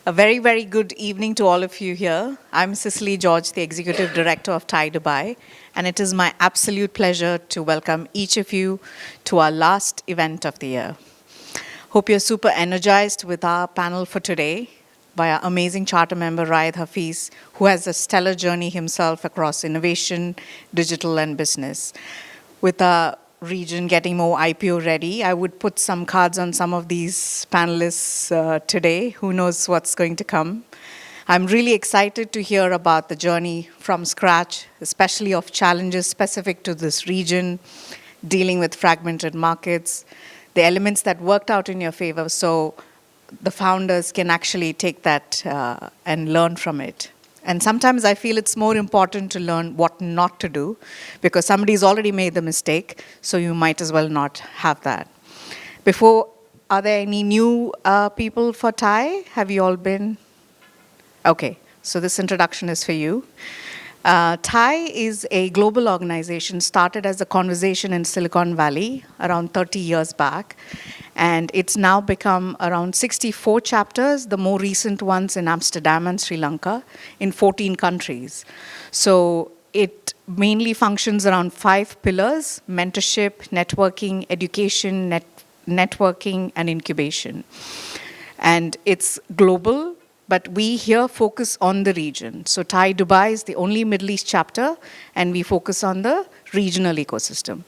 A very, very good evening to all of you here. I'm Cicely George, the Executive Director of TIE Dubai, and it is my absolute pleasure to welcome each of you to our last event of the year. Hope you're super energized with our panel for today by our amazing charter member, Raed Hafiz, who has a stellar journey himself across innovation, digital, and business. With our region getting more IPO ready, I would put some cards on some of these panelists today. Who knows what's going to come? I'm really excited to hear about the journey from scratch, especially of challenges specific to this region, dealing with fragmented markets, the elements that worked out in your favor so the founders can actually take that and learn from it. And sometimes I feel it's more important to learn what not to do because somebody's already made the mistake, so you might as well not have that. Are there any new people for TIE? Have you all been? Okay, so this introduction is for you. TIE is a global organization started as a conversation in Silicon Valley around 30 years back. And it's now become around 64 chapters, the more recent ones in Amsterdam and Sri Lanka, in 14 countries. So it mainly functions around 5 pillars: mentorship, networking, education, networking, and incubation. And it's global, but we here focus on the region. So TIE Dubai is the only Middle East chapter, and we focus on the regional ecosystem.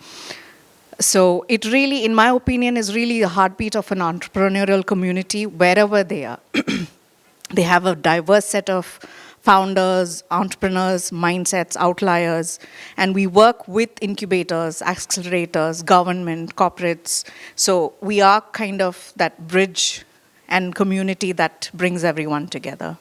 So it really, in my opinion, is really the heartbeat of an entrepreneurial community wherever they are. They have a diverse set of founders, entrepreneurs, mindsets, outliers, and we work with incubators, accelerators, government, corporates. So we are kind of that bridge and community that brings everyone together.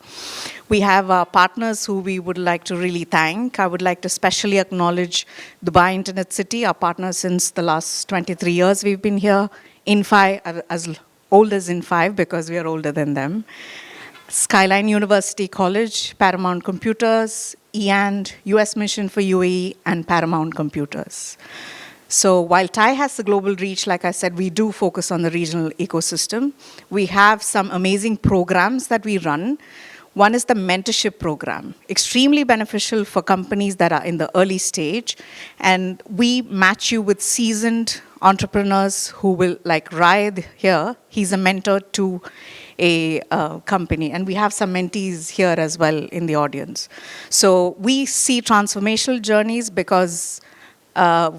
We have our partners who we would like to really thank. I would like to especially acknowledge Dubai Internet City, our partner since the last 23 years we've been here. Inphi, as old as Inphi because we are older than them. Skyline University College, Paramount Computers, EAND, US Mission for UAE, and Paramount Computers. So while TIE has the global reach, like I said, we do focus on the regional ecosystem. We have some amazing programs that we run. One is the mentorship program, extremely beneficial for companies that are in the early stage. And we match you with seasoned entrepreneurs who will, like Raed here, he's a mentor to a company. And we have some mentees here as well in the audience. So we see transformational journeys because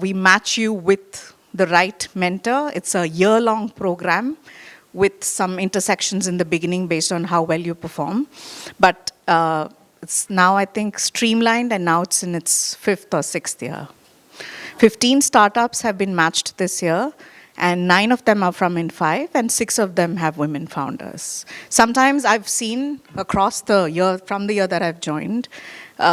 we match you with the right mentor. It's a year-long program with some intersections in the beginning based on how well you perform. But it's now, I think, streamlined, and now it's in its 5th or 6th year. 15 startups have been matched this year, and 9 of them are from Inphi, and 6 of them have women founders. Sometimes I've seen across the year, from the year that I've joined,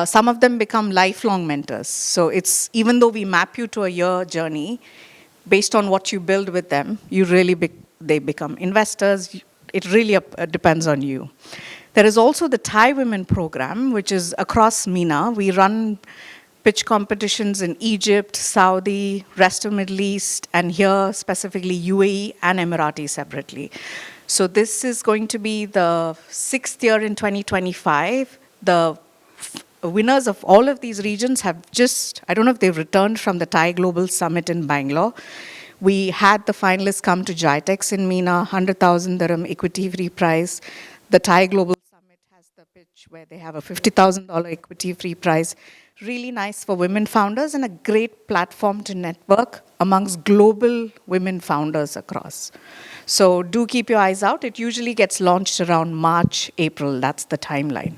some of them become lifelong mentors. So it's, even though we map you to a year journey, based on what you build with them, you really they become investors. It really depends on you. There is also the TIE Women program, which is across MENA. We run pitch competitions in Egypt, Saudi, rest of Middle East, and here specifically UAE and Emirati separately. So this is going to be the 6th year in 2025. The winners of all of these regions have just, I don't know if they've returned from the TIE Global Summit in Bangalore. We had the finalists come to GITEX in MENA, 100,000 dirham equity-free prize. The TIE Global Summit has the pitch where they have a $50,000 equity-free prize. Really nice for women founders and a great platform to network amongst global women founders across. So do keep your eyes out. It usually gets launched around March, April. That's the timeline.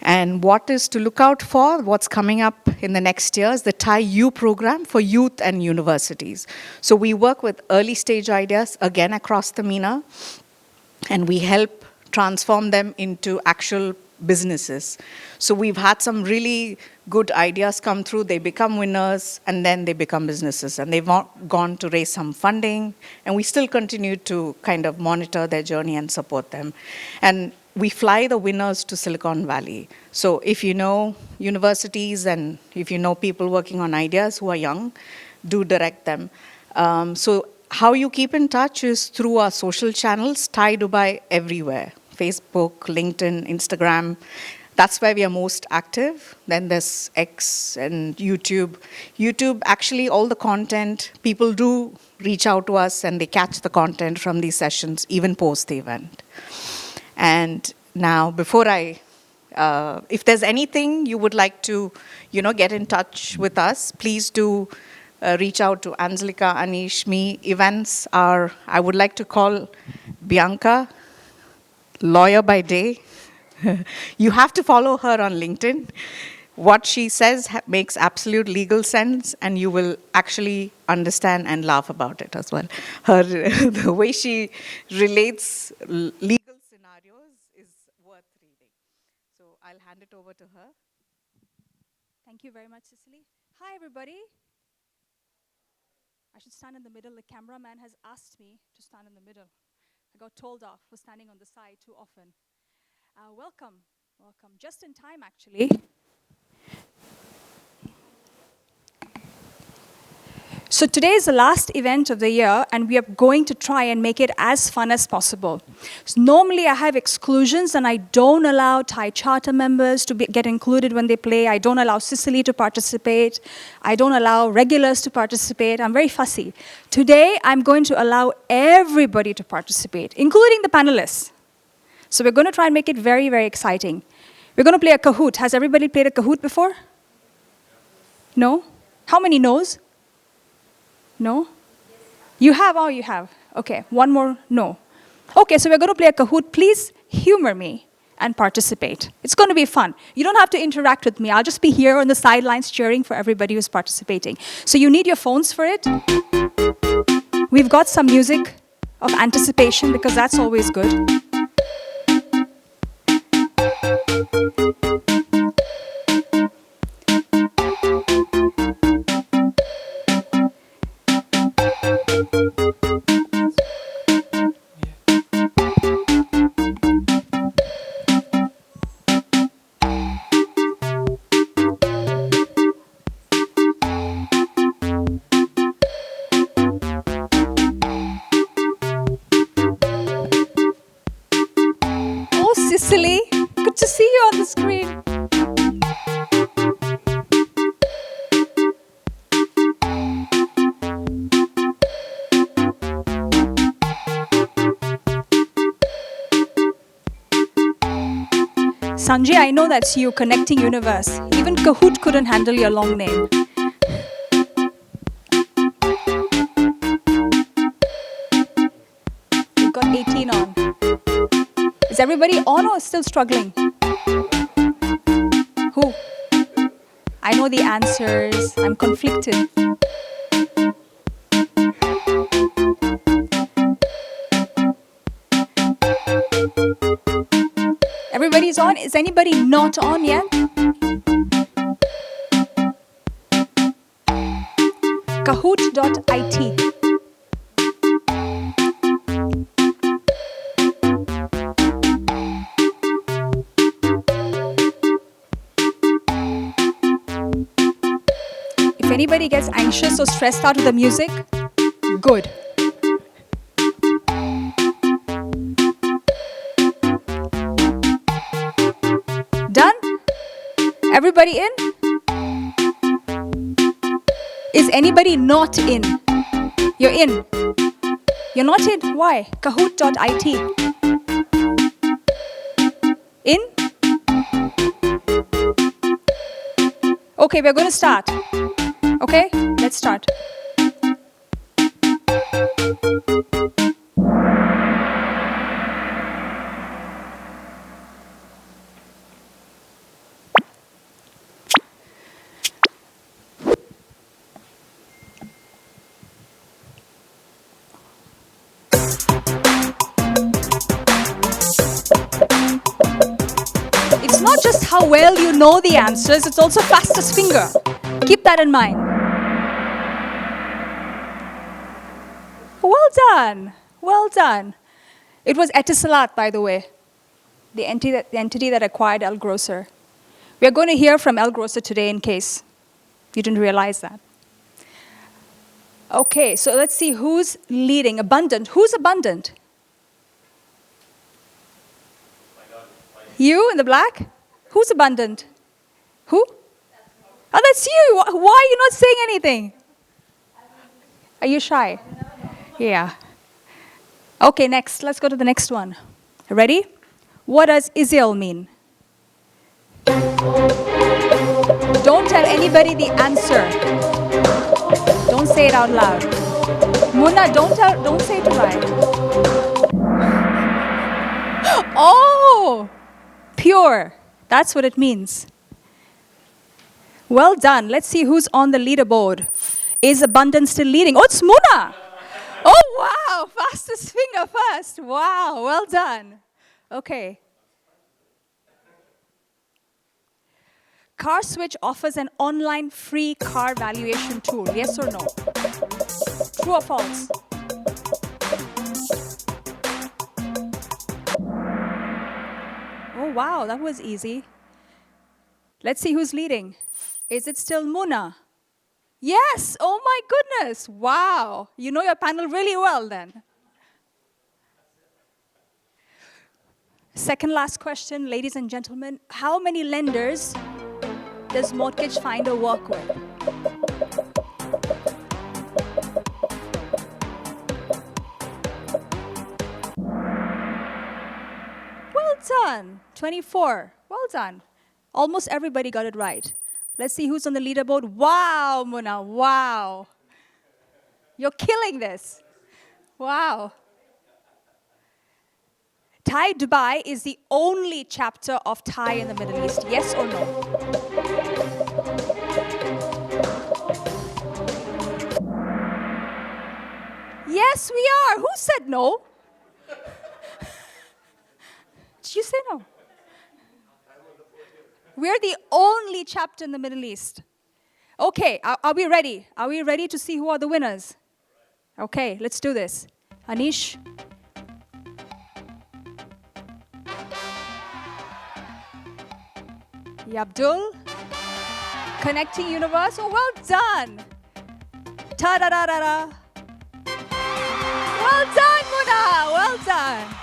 And what is to look out for, what's coming up in the next year is the TIE U program for youth and universities. So we work with early stage ideas, again, across the MENA, and we help transform them into actual businesses. So we've had some really good ideas come through, they become winners, and then they become businesses. And they've gone to raise some funding, and we still continue to kind of monitor their journey and support them. And we fly the winners to Silicon Valley. So if you know universities and if you know people working on ideas who are young, do direct them. So how you keep in touch is through our social channels, TIE Dubai everywhere. Facebook, LinkedIn, Instagram. That's where we are most active. Then there's X and YouTube. YouTube, actually, all the content, people do reach out to us and they catch the content from these sessions, even post the event. And now, before if there's anything you would like to, get in touch with us, please do reach out to Anzalika, Anish, me. Events are, I would like to call Bianca, lawyer by day. You have to follow her on LinkedIn. What she says makes absolute legal sense, and you will actually understand and laugh about it as well. The way she relates legal scenarios is worth reading. So I'll hand it over to her. Thank you very much, Cicely. Hi, everybody. I should stand in the middle. The cameraman has asked me to stand in the middle. I got told off for standing on the side too often. Welcome. Just in time, actually. So today is the last event of the year, and we are going to try and make it as fun as possible. So normally, I have exclusions, and I don't allow Thai Charter members to get included when they play. I don't allow Cicely to participate. I don't allow regulars to participate. I'm very fussy. Today, I'm going to allow everybody to participate, including the panelists. So we're going to try and make it very, very exciting. We're going to play a Kahoot. Has everybody played a Kahoot before? No? How many no's? No? You have? Oh, you have. Okay, one more no. Okay, so we're going to play a Kahoot. Please humor me and participate. It's going to be fun. You don't have to interact with me. I'll just be here on the sidelines cheering for everybody who's participating. So you need your phones for it. We've got some music of anticipation because that's always good. Cicely, good to see you on the screen. Sanjay, I know that's you, Connecting Universe. Even Kahoot couldn't handle your long name. You've got 18 on. Is everybody on or still struggling? Who? I know the answers. I'm conflicted. Everybody's on? Is anybody not on yet? Kahoot.it. If anybody gets anxious or stressed out with the music, good. Done? Everybody in? Is anybody not in? You're in. You're not in? Why? Kahoot.it. In? Okay, we're going to start. Okay, let's start. It's not just how well you know the answers, it's also fastest finger. Keep that in mind. Well done. Well done. It was Etisalat, by the way, the entity that acquired El Grosser. We are going to hear from El Grosser today in case you didn't realize that. Okay, so let's see who's leading. Abundant. Who's abundant? You in the black? Who's abundant? Who? Oh, that's you. Why are you not saying anything? Are you shy? Yeah. Okay, next. Let's go to the next one. Ready? What does Israel mean? Don't tell anybody the answer. Don't say it out loud. Munna, don't say it right. Oh, pure. That's what it means. Well done. Let's see who's on the leaderboard. Is abundance still leading? Oh, it's Munna. Oh, wow. Fastest finger first. Wow. Well done. Okay. CarSwitch offers an online free car valuation tool. Yes or no? True or false? Oh, wow. That was easy. Let's see who's leading. Is it still Munna? Yes. Oh, my goodness. Wow. You know your panel really well then. Second last question, ladies and gentlemen. How many lenders does Mortgage Finder work with? Well done. 24. Well done. Almost everybody got it right. Let's see who's on the leaderboard. Wow, Munna. Wow. You're killing this. Wow. TiE Dubai is the only chapter of TiE in the Middle East. Yes or no? Yes, we are. Who said no? Did you say no? We're the only chapter in the Middle East. Okay, are we ready? Are we ready to see who are the winners? Okay, let's do this. Anish. Abdul. Connecting Universe. Oh, well done. Ta-da-da-da-da. Well done, Munna. Well done.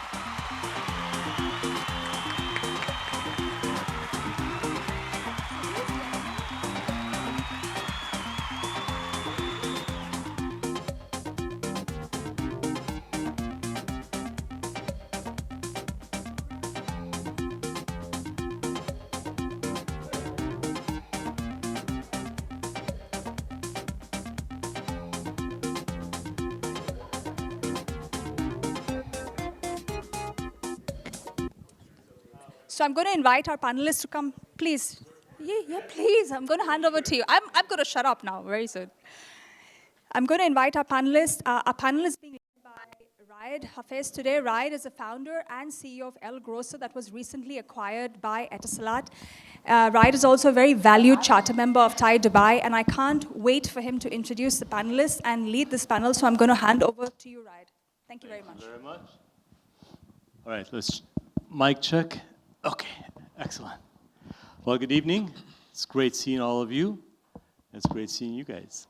So I'm going to invite our panelists to come. Please. Yeah, please. I'm going to hand over to you. I'm going to shut up now very soon. I'm going to invite our panelists. Our panel is being led by Raed Hafez today. Raed is the founder and CEO of El Grocer that was recently acquired by Etisalat. Raed is also a very valued charter member of TiE Dubai, and I can't wait for him to introduce the panelists and lead this panel. So I'm going to hand over to you, Raed. Thank you very much. Thank you very much. All right, let's mic check. Okay, excellent. Well, good evening. It's great seeing all of you. It's great seeing you guys.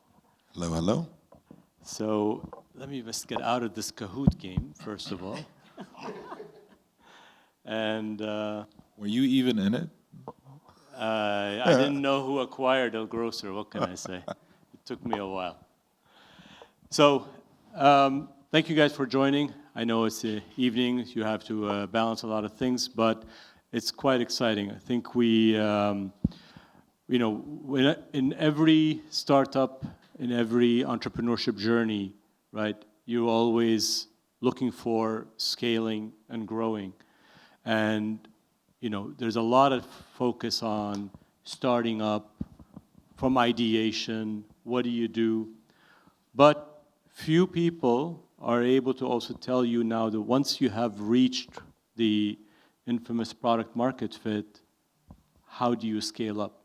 Hello, hello. So let me just get out of this Kahoot game, first of all. And Were you even in it? I didn't know who acquired El Grocer. What can I say? It took me a while. So thank you guys for joining. I know it's the evening. You have to balance a lot of things, but it's quite exciting. I think we, in every startup, in every entrepreneurship journey, right, you're always looking for scaling and growing. And, there's a lot of focus on starting up from ideation, what do you do? But few people are able to also tell you now that once you have reached the infamous product market fit, how do you scale up?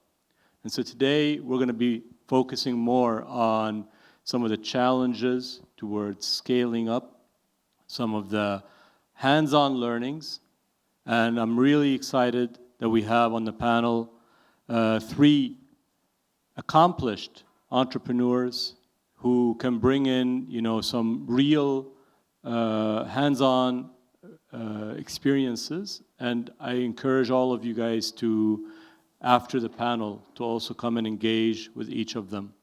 And so today we're going to be focusing more on some of the challenges towards scaling up, some of the hands-on learnings, and I'm really excited that we have on the panel 3 accomplished entrepreneurs who can bring in, some real hands-on experiences, and I encourage all of you guys to, after the panel, to also come and engage with each of them.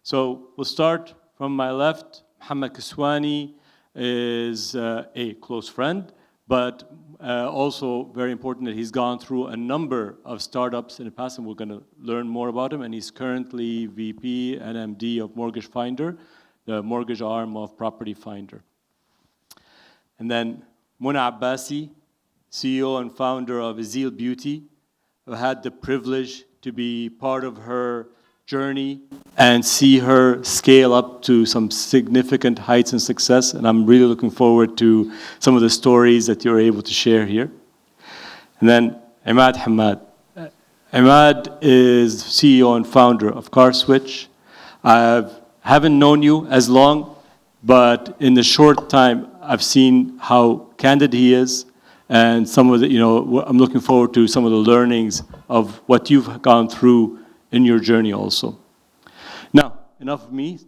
So we'll start from my left. Mohammed Kiswani is a close friend, but also very important that he's gone through a number of startups in the past, and we're going to learn more about him. And he's currently VP and MD of Mortgage Finder, the mortgage arm of Property Finder. And then Mona Abbasi, CEO and founder of Azil Beauty, who had the privilege to be part of her journey and see her scale up to some significant heights and success. And I'm really looking forward to some of the stories that you're able to share here. And then Imad Hamad. Imad is CEO and founder of CarSwitch. I haven't known you as long, but in the short time, I've seen how candid he is, and some of the, I'm looking forward to some of the learnings of what you've gone through in your journey also. Now, enough of me.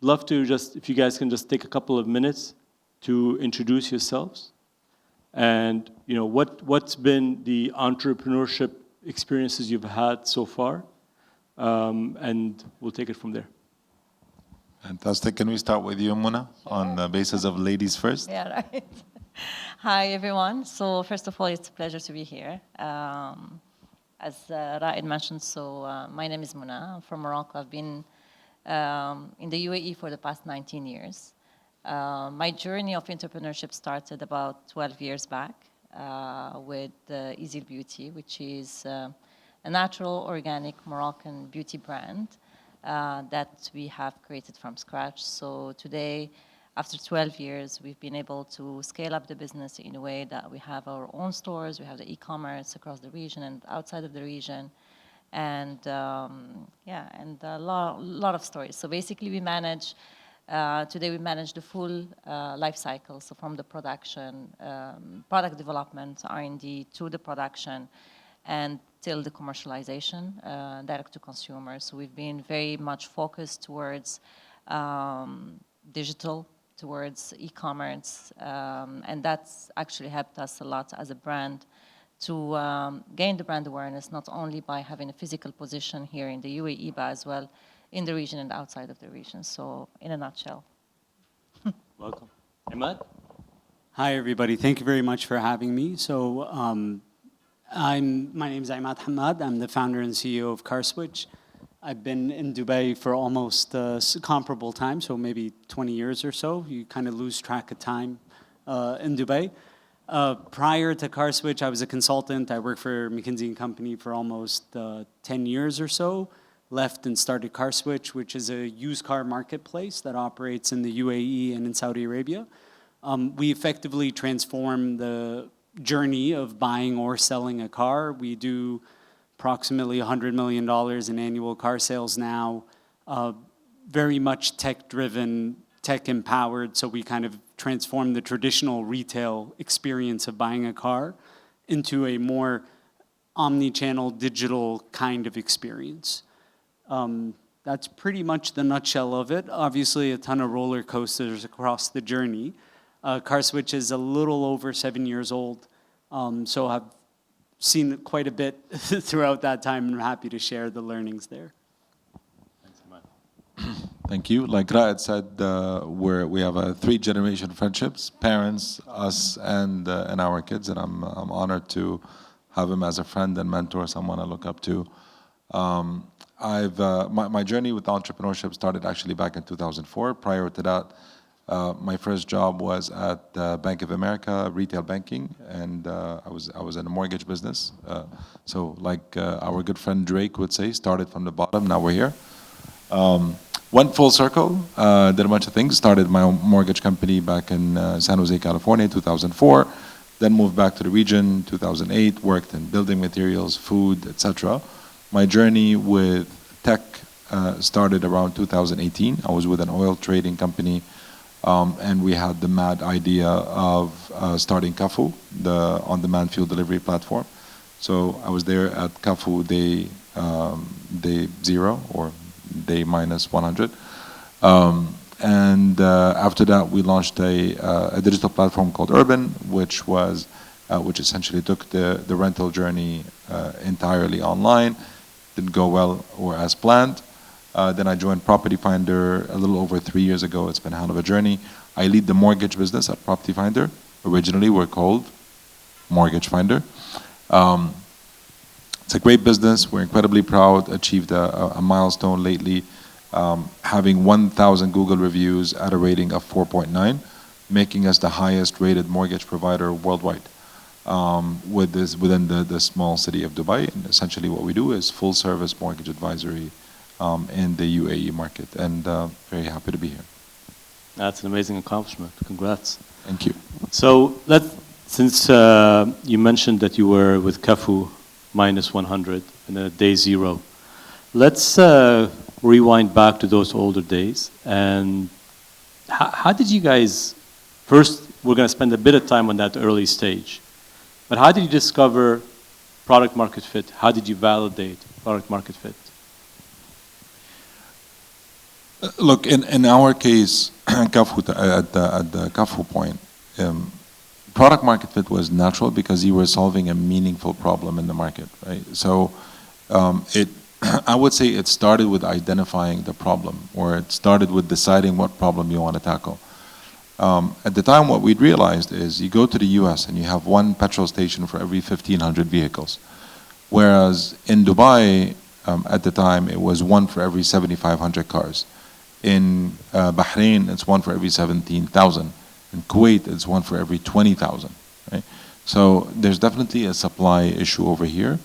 Love to just, if you guys can just take a couple of minutes to introduce yourselves, and what's been the entrepreneurship experiences you've had so far, and we'll take it from there. Fantastic. Can we start with you, Mona, on the basis of ladies first? Yeah, right. Hi, everyone. So first of all, it's a pleasure to be here. As Raed mentioned, my name is Mona. I'm from Morocco. I've been in the UAE for the past 19 years. My journey of entrepreneurship started about 12 years back with Azil Beauty, which is a natural, organic Moroccan beauty brand that we have created from scratch. So today, after 12 years, we've been able to scale up the business in a way that we have our own stores, we have the e-commerce across the region and outside of the region, and and a lot of stories. So basically, we manage today we manage the full life cycle. So from the production, product development, R&D, to the production, and till the commercialization, direct to consumers. So we've been very much focused towards digital, towards e-commerce, and that's actually helped us a lot as a brand to gain the brand awareness, not only by having a physical position here in the UAE, but as well in the region and outside of the region. So in a nutshell. Welcome. Imad? Hi, everybody. Thank you very much for having me. So my name is Imad Hamad. I'm the founder and CEO of CarSwitch. I've been in Dubai for almost comparable time, so maybe 20 years or so. You kind of lose track of time in Dubai. Prior to CarSwitch, I was a consultant. I worked for McKinsey & Company for almost 10 years or so. Left and started CarSwitch, which is a used car marketplace that operates in the UAE and in Saudi Arabia. We effectively transform the journey of buying or selling a car. We do approximately $100 million in annual car sales now, very much tech-driven, tech-empowered, so we kind of transform the traditional retail experience of buying a car into a more omni-channel, digital kind of experience. That's pretty much the nutshell of it. Obviously, a ton of roller coasters across the journey. CarSwitch is a little over 7 years old, so I've seen quite a bit throughout that time, and I'm happy to share the learnings there. Thanks, Imad. Thank you. Like Raed said, we have a 3-generation friendships: parents, us, and our kids. And I'm honored to have him as a friend and mentor, someone I look up to. My journey with entrepreneurship started actually back in 2004. Prior to that, my first job was at Bank of America, retail banking, and I was in the mortgage business. So like our good friend Drake would say, started from the bottom, now we're here. Went full circle, did a bunch of things, started my own mortgage company back in San Jose, California, 2004, then moved back to the region, 2008, worked in building materials, food, etc. My journey with tech started around 2018. I was with an oil trading company, and we had the mad idea of starting Kafu, the on-demand fuel delivery platform. So I was there at Kafu day 0 or day minus 100. and after that, we launched a digital platform called Urban, which essentially took the rental journey entirely online. Didn't go well or as planned. Then I joined Property Finder a little over 3 years ago. It's been a hell of a journey. I lead the mortgage business at Property Finder. Originally, we're called Mortgage Finder. It's a great business. We're incredibly proud. Achieved a milestone lately, having 1,000 Google reviews at a rating of 4.9, making us the highest rated mortgage provider worldwide within the small city of Dubai. And essentially what we do is full service mortgage advisory in the UAE market, and very happy to be here. That's an amazing accomplishment. Congrats. Thank you. So since you mentioned that you were with Kafu minus 100 and then day zero, let's rewind back to those older days. And how did you guys, first we're going to spend a bit of time on that early stage, but how did you discover product market fit? How did you validate product market fit? Look, in our case, Kafu, at the Kafu point, product market fit was natural because you were solving a meaningful problem in the market, right? So I would say it started with identifying the problem, or it started with deciding what problem you want to tackle. At the time, what we'd realized is you go to the US and you have one petrol station for every 1,500 vehicles. Whereas in Dubai, at the time, it was one for every 7,500 cars. In Bahrain, it's one for every 17,000. In Kuwait, it's one for every 20,000. Right? So there's definitely a supply issue over here.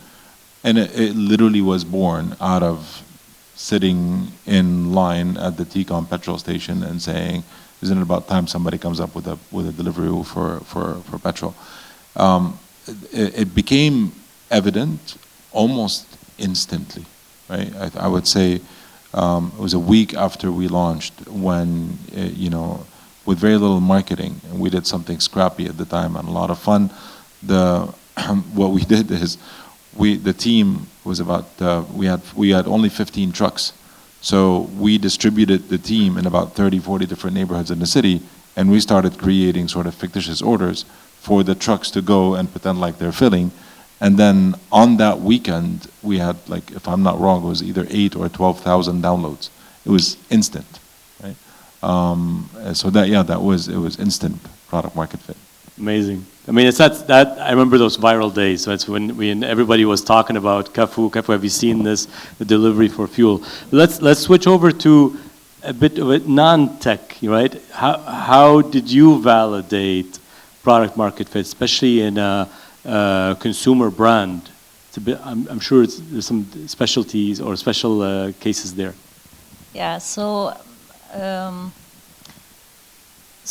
And it literally was born out of sitting in line at the T-Com petrol station and saying, isn't it about time somebody comes up with a delivery for petrol? It became evident almost instantly, right? I would say it was a week after we launched when, with very little marketing, and we did something scrappy at the time and a lot of fun. What we did is the team was about, we had only 15 trucks. So we distributed the team in about 30, 40 different neighborhoods in the city, and we started creating sort of fictitious orders for the trucks to go and pretend like they're filling. And then on that weekend, we had, like, if I'm not wrong, it was either 8,000 or 12,000 downloads. It was instant, right? So it was instant product market fit. Amazing. I mean, that I remember those viral days. So it's when everybody was talking about Kafu, have you seen this, the delivery for fuel? Let's switch over to a bit of a non-tech, right? How did you validate product market fit, especially in a consumer brand? It's a bit, I'm sure there's some specialties or special cases there. Yeah, so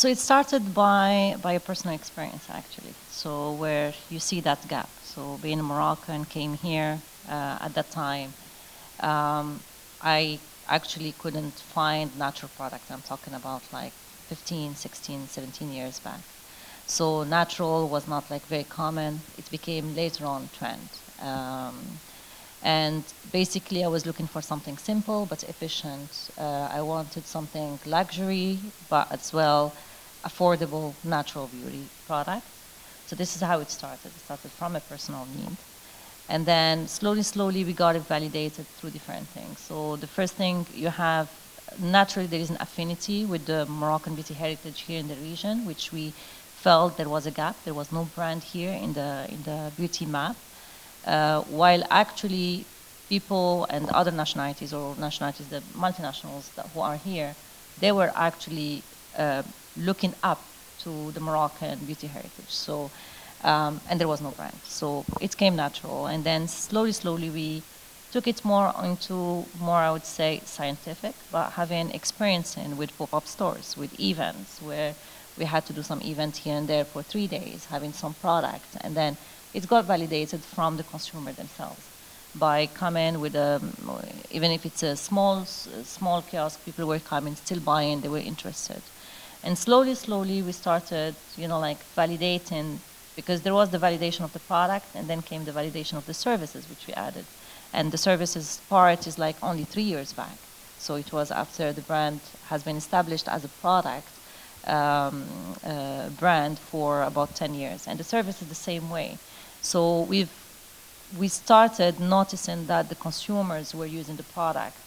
it started by a personal experience, actually. So where you see that gap. So being a Moroccan, came here at that time. I actually couldn't find natural products. I'm talking about like 15, 16, 17 years back. So natural was not like very common. It became later on trend. And basically I was looking for something simple but efficient. I wanted something luxury but as well affordable natural beauty product. So this is how it started. It started from a personal need. And then slowly we got it validated through different things. So the first thing you have, naturally there is an affinity with the Moroccan beauty heritage here in the region, which we felt there was a gap. There was no brand here in the beauty map. While actually people and other nationalities or nationalities, the multinationals who are here, they were actually looking up to the Moroccan beauty heritage. So, and there was no brand. So it came natural. And then slowly we took it more into I would say, scientific, but having experience with pop-up stores, with events, where we had to do some event here and there for 3 days, having some product. And then it got validated from the consumer themselves by coming with even if it's a small kiosk, people were coming, still buying, they were interested. And slowly we started, validating, because there was the validation of the product and then came the validation of the services which we added. And the services part is like only 3 years back. So it was after the brand has been established as a product brand for about 10 years. And the service is the same way. So we started noticing that the consumers were using the product,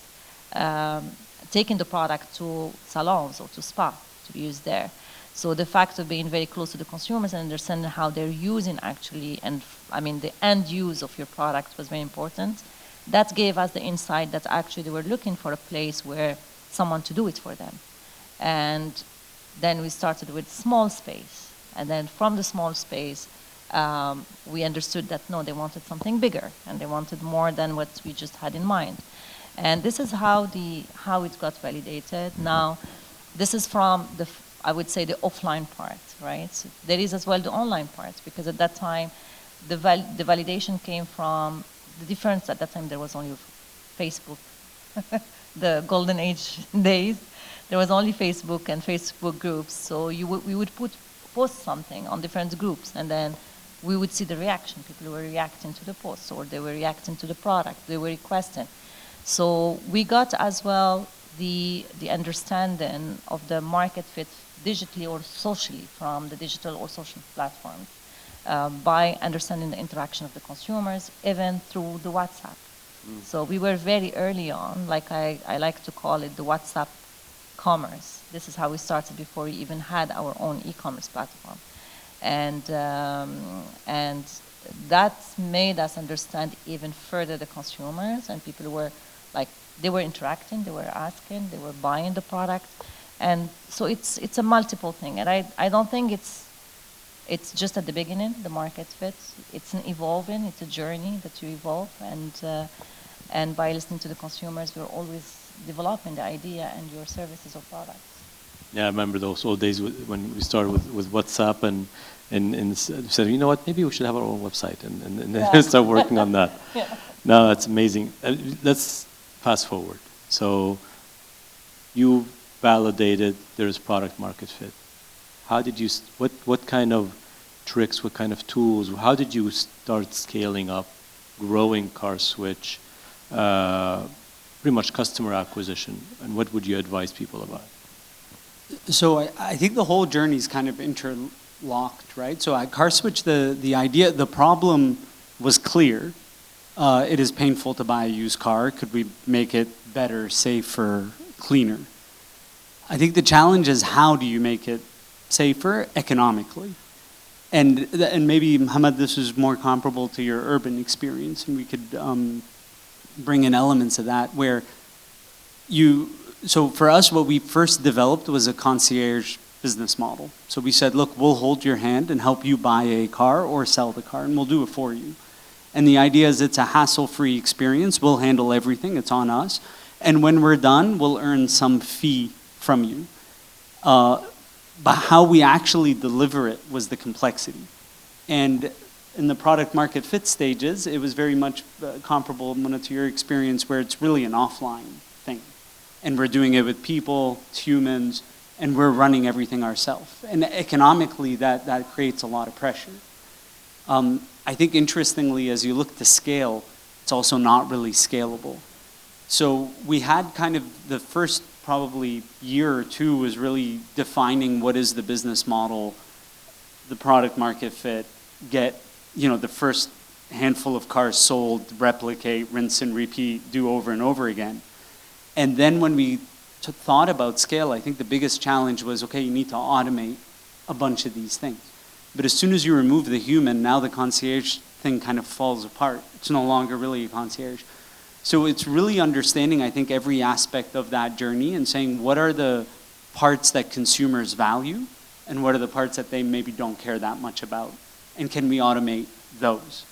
taking the product to salons or to spa to be used there. So the fact of being very close to the consumers and understanding how they're using actually, and I mean the end use of your product was very important. That gave us the insight that actually they were looking for a place where someone to do it for them. And then we started with small space. And then from the small space, we understood that no, they wanted something bigger and they wanted more than what we just had in mind. And this is how it got validated. Now, this is from I would say the offline part, right? So there is as well the online part, because at that time, the validation came from the difference. At that time, there was only Facebook, the golden age days. There was only Facebook and Facebook groups. So we would post something on different groups, and then we would see the reaction. People were reacting to the post, or they were reacting to the product. They were requesting. So we got as well the understanding of the market fit digitally or socially from the digital or social platforms by understanding the interaction of the consumers, even through the WhatsApp. So we were very early on, like I like to call it the WhatsApp commerce. This is how we started before we even had our own e-commerce platform. And that made us understand even further the consumers, and people were like, they were interacting, they were asking, they were buying the product. And so it's a multiple thing. And I don't think it's just at the beginning, the market fit. It's an evolving, it's a journey that you evolve. And by listening to the consumers, we're always developing the idea and your services or products. Yeah, I remember those old days when we started with WhatsApp and said, you know what, maybe we should have our own website and then start working on that. Yeah. No, that's amazing. Let's fast forward. So you validated there's product market fit. How did you, what kind of tricks, what kind of tools, how did you start scaling up, growing CarSwitch, pretty much customer acquisition, and what would you advise people about? So I think the whole journey is kind of interlocked, right? So at CarSwitch, the idea, the problem was clear. It is painful to buy a used car. Could we make it better, safer, cleaner? I think the challenge is how do you make it safer economically? And maybe, Mohammed, this is more comparable to your urban experience, and we could bring in elements of that where so for us, what we first developed was a concierge business model. So we said, look, we'll hold your hand and help you buy a car or sell the car, and we'll do it for you. And the idea is it's a hassle-free experience. We'll handle everything. It's on us. And when we're done, we'll earn some fee from you. But how we actually deliver it was the complexity. And in the product market fit stages, it was very much comparable, Mona, to your experience, where it's really an offline thing. And we're doing it with people, it's humans, and we're running everything ourselves. And economically, that creates a lot of pressure. I think interestingly, as you look to scale, it's also not really scalable. So we had kind of the first probably year or two was really defining what is the business model, the product market fit, get, the first handful of cars sold, replicate, rinse and repeat, do over and over again. And then when we thought about scale, I think the biggest challenge was, okay, you need to automate a bunch of these things. But as soon as you remove the human, now the concierge thing kind of falls apart. It's no longer really a concierge. So it's really understanding, I think, every aspect of that journey and saying what are the parts that consumers value and what are the parts that they maybe don't care that much about, and can we automate those?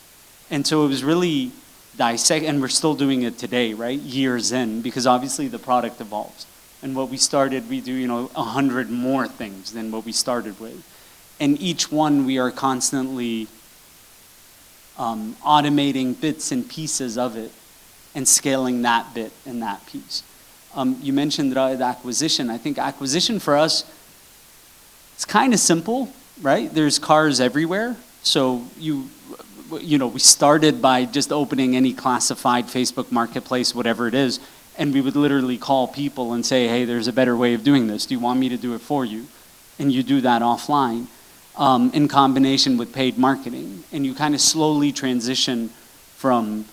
And so it was really dissect, and we're still doing it today, right? Years in, because obviously the product evolves. And what we started, we do 100 more things than what we started with. And each one we are constantly automating bits and pieces of it and scaling that bit and that piece. You mentioned the acquisition. I think acquisition for us, it's kind of simple, right? There's cars everywhere. So we started by just opening any classified Facebook marketplace, whatever it is, And we would literally call people and say, hey, there's a better way of doing this. Do you want me to do it for you? And you do that offline in combination with paid marketing. And you kind of slowly transition from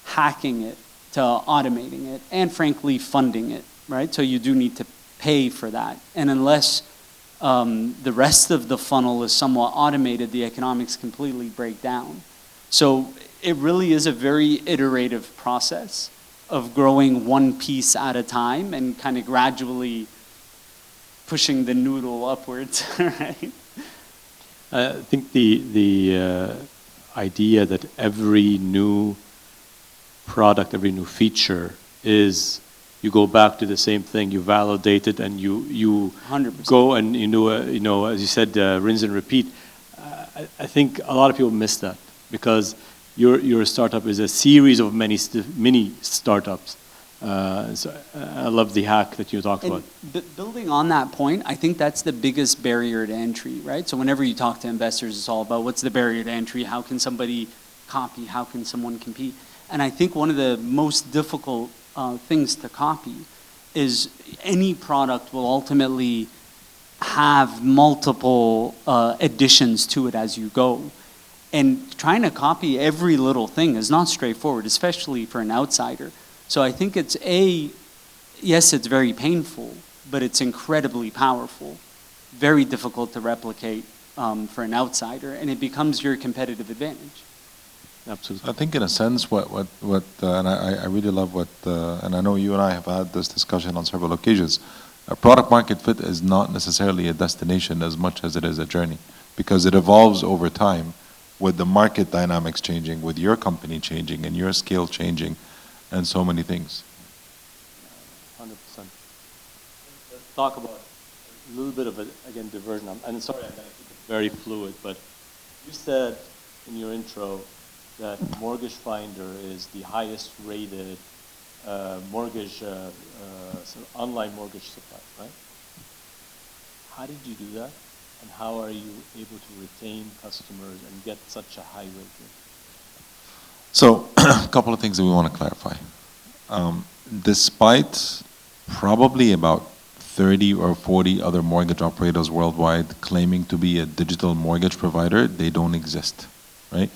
hacking it to automating it and frankly funding it, right? So you do need to pay for that. And unless the rest of the funnel is somewhat automated, the economics completely break down. So it really is a very iterative process of growing one piece at a time and kind of gradually pushing the noodle upwards, right? I think the idea that every new product, every new feature is, you go back to the same thing, you validate it, and you 100%. go and as you said, rinse and repeat. I think a lot of people miss that because your startup is a series of mini startups. So I love the hack that you talked about. Building on that point, I think that's the biggest barrier to entry, right? So whenever you talk to investors, it's all about what's the barrier to entry, how can somebody copy, how can someone compete? And I think one of the most difficult things to copy is any product will ultimately have multiple additions to it as you go. And trying to copy every little thing is not straightforward, especially for an outsider. So I think it's yes, it's very painful, but it's incredibly powerful. Very difficult to replicate for an outsider, and it becomes your competitive advantage. Absolutely. I think in a sense, and I really love and I know you and I have had this discussion on several occasions. A product market fit is not necessarily a destination as much as it is a journey, because it evolves over time with the market dynamics changing, with your company changing, and your scale changing, and so many things. 100%. Let's talk about a little bit of again, diversion. And sorry, I'm going to keep it very fluid, but you said in your intro that Mortgage Finder is the highest rated online mortgage supply, right? How did you do that? And how are you able to retain customers and get such a high rating? So, a couple of things that we want to clarify. Despite probably about 30 or 40 other mortgage operators worldwide claiming to be a digital mortgage provider, they don't exist, right?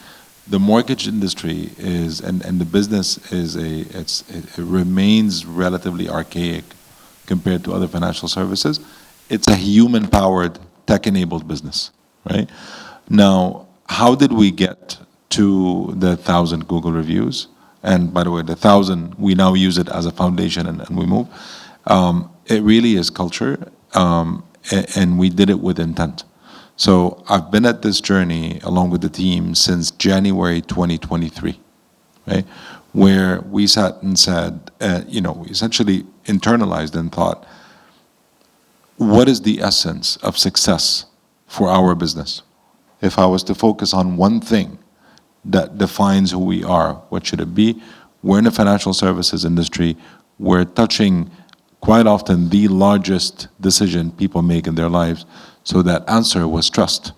The mortgage industry is, and the business is it remains relatively archaic compared to other financial services. It's a human-powered, tech-enabled business, right? Now, how did we get to the 1,000 Google reviews? And by the way, the 1,000, we now use it as a foundation and we move. It really is culture, and we did it with intent. So I've been at this journey along with the team since January 2023, right? Where we sat and said, we essentially internalized and thought, what is the essence of success for our business? If I was to focus on one thing that defines who we are, what should it be? We're in the financial services industry. We're touching quite often the largest decision people make in their lives. So that answer was trust,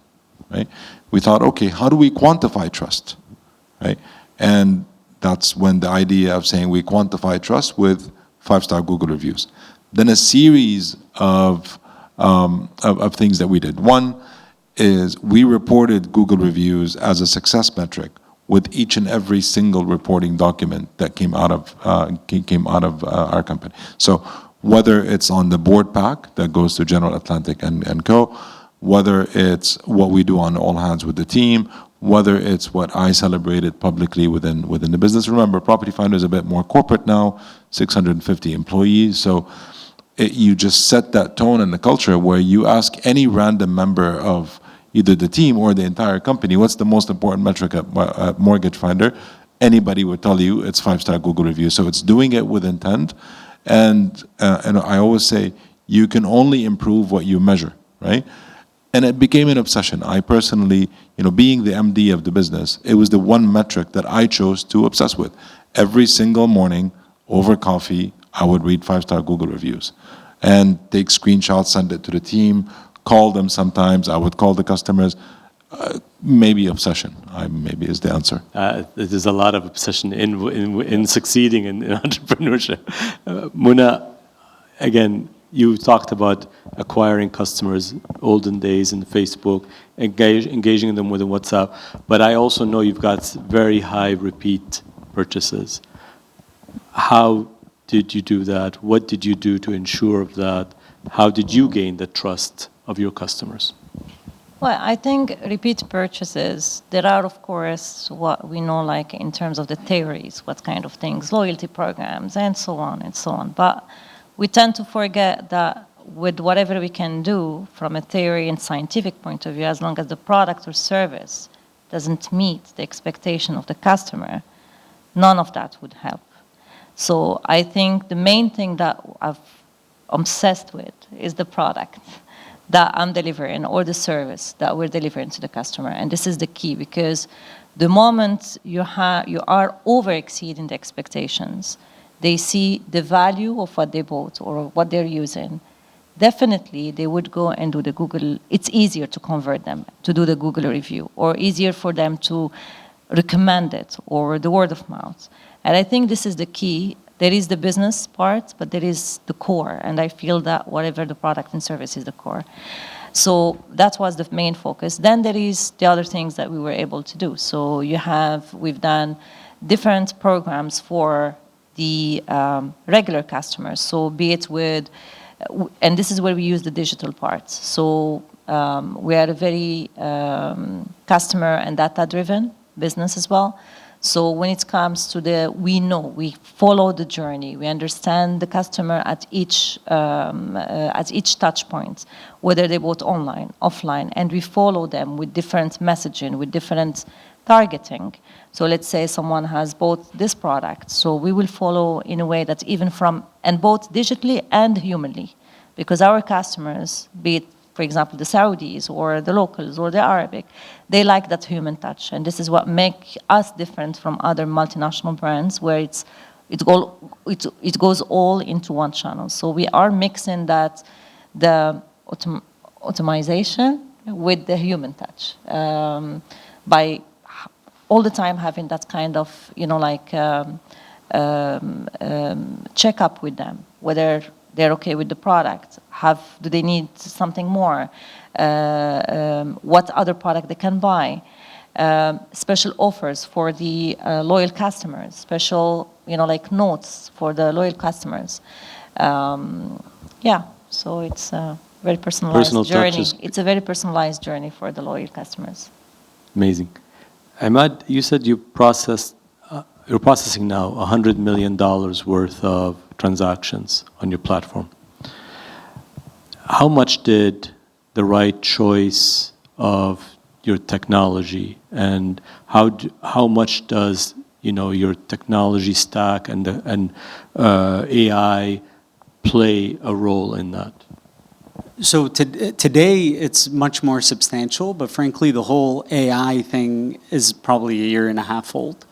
right? We thought, okay, how do we quantify trust, right? And that's when the idea of saying we quantify trust with 5-star Google reviews. Then a series of things that we did. One is we reported Google reviews as a success metric with each and every single reporting document that came out of our company. So whether it's on the board pack that goes to General Atlantic and Co., whether it's what we do on All Hands with the team, whether it's what I celebrated publicly within the business. Remember, Property Finder is a bit more corporate now, 650 employees. So you just set that tone and the culture where you ask any random member of either the team or the entire company, what's the most important metric at Mortgage Finder? Anybody would tell you it's 5-star Google review. So it's doing it with intent. And I always say, you can only improve what you measure, right? And it became an obsession. I personally, being the MD of the business, it was the one metric that I chose to obsess with. Every single morning, over coffee, I would read 5-star Google reviews and take screenshots, send it to the team, call them sometimes. I would call the customers. Maybe obsession, maybe is the answer. There's a lot of obsession in succeeding in entrepreneurship. Muna, again, you talked about acquiring customers, olden days in Facebook, engaging them with WhatsApp, but I also know you've got very high repeat purchases. How did you do that? What did you do to ensure that? How did you gain the trust of your customers? Well, I think repeat purchases, there are, of course, what we know, like in terms of the theories, what kind of things, loyalty programs, and so on and so on. But we tend to forget that with whatever we can do from a theory and scientific point of view, as long as the product or service doesn't meet the expectation of the customer, none of that would help. So I think the main thing that I've obsessed with is the product that I'm delivering or the service that we're delivering to the customer. And this is the key, because the moment you are over-exceeding the expectations, they see the value of what they bought or what they're using, definitely they would go and do the Google. It's easier to convert them to do the Google review, or easier for them to recommend it, or the word of mouth. And I think this is the key. There is the business part, but there is the core. And I feel that whatever the product and service is the core. So that was the main focus. Then there is the other things that we were able to do. So we've done different programs for the regular customers. So be it with, and this is where we use the digital parts. So we are a very customer and data-driven business as well. So when it comes to we follow the journey. We understand the customer at each touch point, whether they bought online, offline, and we follow them with different messaging, with different targeting. So let's say someone has bought this product. So we will follow in a way that and both digitally and humanly, because our customers, be it, for example, the Saudis or the locals or the Arabic, they like that human touch. And this is what makes us different from other multinational brands, where it goes all into one channel. So we are mixing that, the automation with the human touch, by all the time having that kind of, check-up with them, whether they're okay with the product, do they need something more, what other product they can buy, special offers for the loyal customers, special, notes for the loyal customers. So it's a very personalized journey. Touches. It's a very personalized journey for the loyal customers. Amazing. Ahmad, you said you're processing now $100 million worth of transactions on your platform. How much did the right choice of your technology, and how much does your technology stack and AI play a role in that? So today it's much more substantial, but frankly the whole AI thing is probably a year and a half old.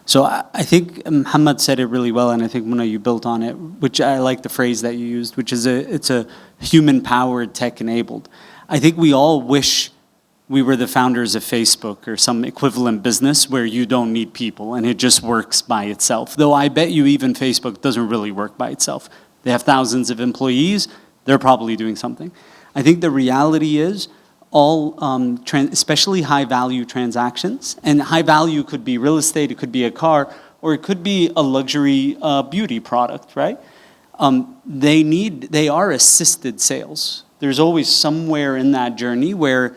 So I think Muhammad said it really well, and I think, Muna, you built on it, which I like the phrase that you used, which is it's a human-powered, tech-enabled. I think we all wish we were the founders of Facebook or some equivalent business where you don't need people and it just works by itself. Though I bet you even Facebook doesn't really work by itself. They have thousands of employees. They're probably doing something. I think the reality is all, especially high-value transactions, and high value could be real estate, it could be a car, or it could be a luxury beauty product, right? They are assisted sales. There's always somewhere in that journey where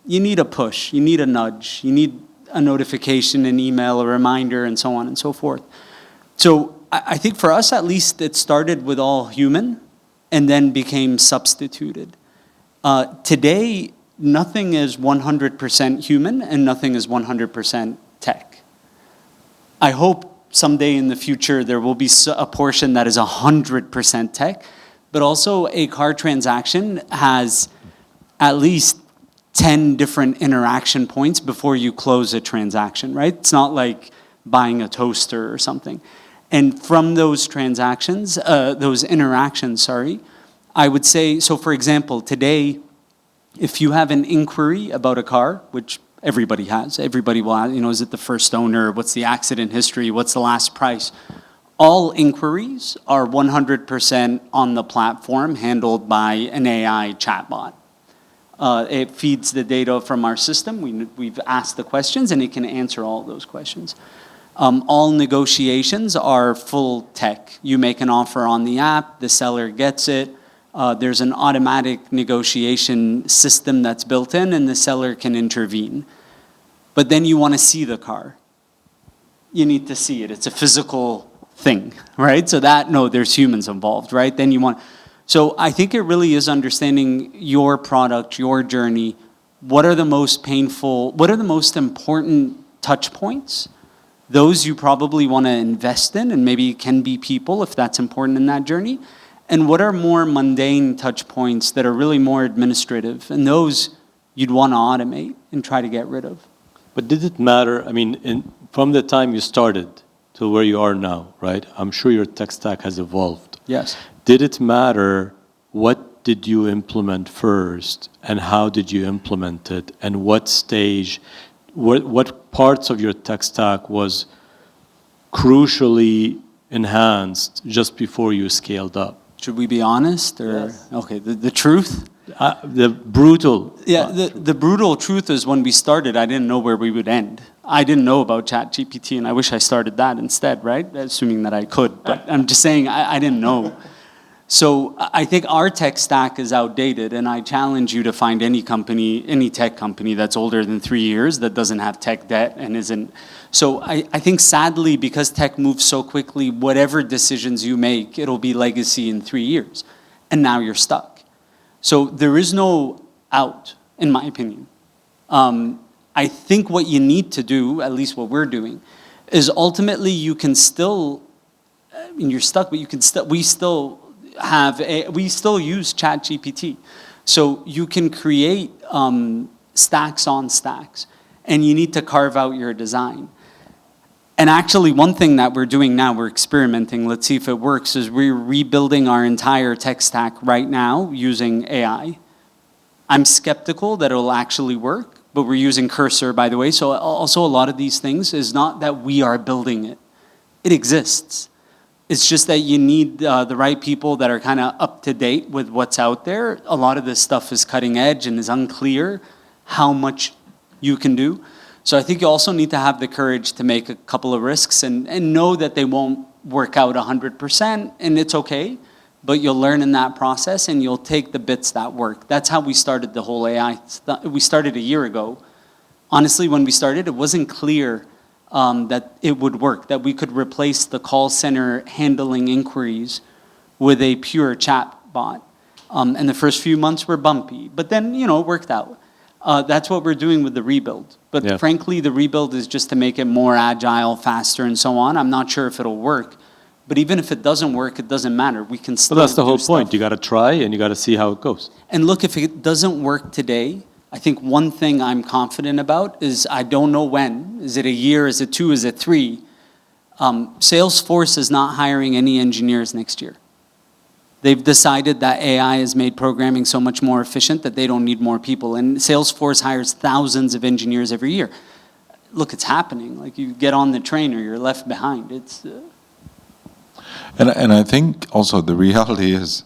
you need a push, you need a nudge, you need a notification, an email, a reminder, and so on and so forth. So I think for us, at least, it started with all human and then became substituted. Today, nothing is 100% human and nothing is 100% tech. I hope someday in the future there will be a portion that is 100% tech, but also a car transaction has at least 10 different interaction points before you close a transaction, right? It's not like buying a toaster or something. And from those transactions, those interactions, I would say, so for example, today, If you have an inquiry about a car, which everybody has, everybody will ask, is it the first owner? What's the accident history? What's the last price? All inquiries are 100% on the platform handled by an AI chatbot. It feeds the data from our system. We've asked the questions, and it can answer all those questions. All negotiations are full tech. You make an offer on the app, the seller gets it. There's an automatic negotiation system that's built in, and the seller can intervene. But then you want to see the car. You need to see it. It's a physical thing, right? So there's humans involved, right? Then you want. So I think it really is understanding your product, your journey. What are the most painful, what are the most important touch points? Those you probably want to invest in, and maybe it can be people if that's important in that journey. And what are more mundane touch points that are really more administrative? And those you'd want to automate and try to get rid of. But did it matter, from the time you started to where you are now, right? I'm sure your tech stack has evolved. Yes. Did it matter what did you implement first and how did you implement it and what stage, what parts of your tech stack was crucially enhanced just before you scaled up? Should we be honest? Or Yes. Okay, the truth? The brutal. Yeah, the brutal truth is when we started, I didn't know where we would end. I didn't know about ChatGPT, and I wish I started that instead, right? Assuming that I could, but I'm just saying I didn't know. So I think our tech stack is outdated, and I challenge you to find any company, any tech company that's older than 3 years that doesn't have tech debt and isn't. So I think sadly, because tech moves so quickly, whatever decisions you make, it'll be legacy in 3 years. And now you're stuck. So there is no out, in my opinion. I think what you need to do, at least what we're doing, is ultimately you can still, you're stuck, but you can still, we still use ChatGPT. So you can create stacks on stacks, and you need to carve out your design. And actually, one thing that we're doing now, we're experimenting, let's see if it works, is we're rebuilding our entire tech stack right now using AI. I'm skeptical that it'll actually work, but we're using Cursor, by the way. So also a lot of these things is not that we are building it. It exists. It's just that you need the right people that are kind of up to date with what's out there. A lot of this stuff is cutting edge and is unclear how much you can do. So I think you also need to have the courage to make a couple of risks and know that they won't work out 100%, and it's okay, but you'll learn in that process and you'll take the bits that work. That's how we started the whole AI. We started a year ago. Honestly, when we started, it wasn't clear that it would work, that we could replace the call center handling inquiries with a pure chat bot. And the first few months were bumpy, but then, it worked out. That's what we're doing with the rebuild. But Yeah. frankly, the rebuild is just to make it more agile, faster, and so on. I'm not sure if it'll work. But even if it doesn't work, it doesn't matter. We can still Well, that's the do whole stuff. point. You got to try and you got to see how it goes. And look, if it doesn't work today, I think one thing I'm confident about is I don't know when. Is it a year? Is it 2? Is it 3? Salesforce is not hiring any engineers next year. They've decided that AI has made programming so much more efficient that they don't need more people. And Salesforce hires thousands of engineers every year. Look, it's happening. Like, you get on the train or you're left behind. It's... And I think also the reality is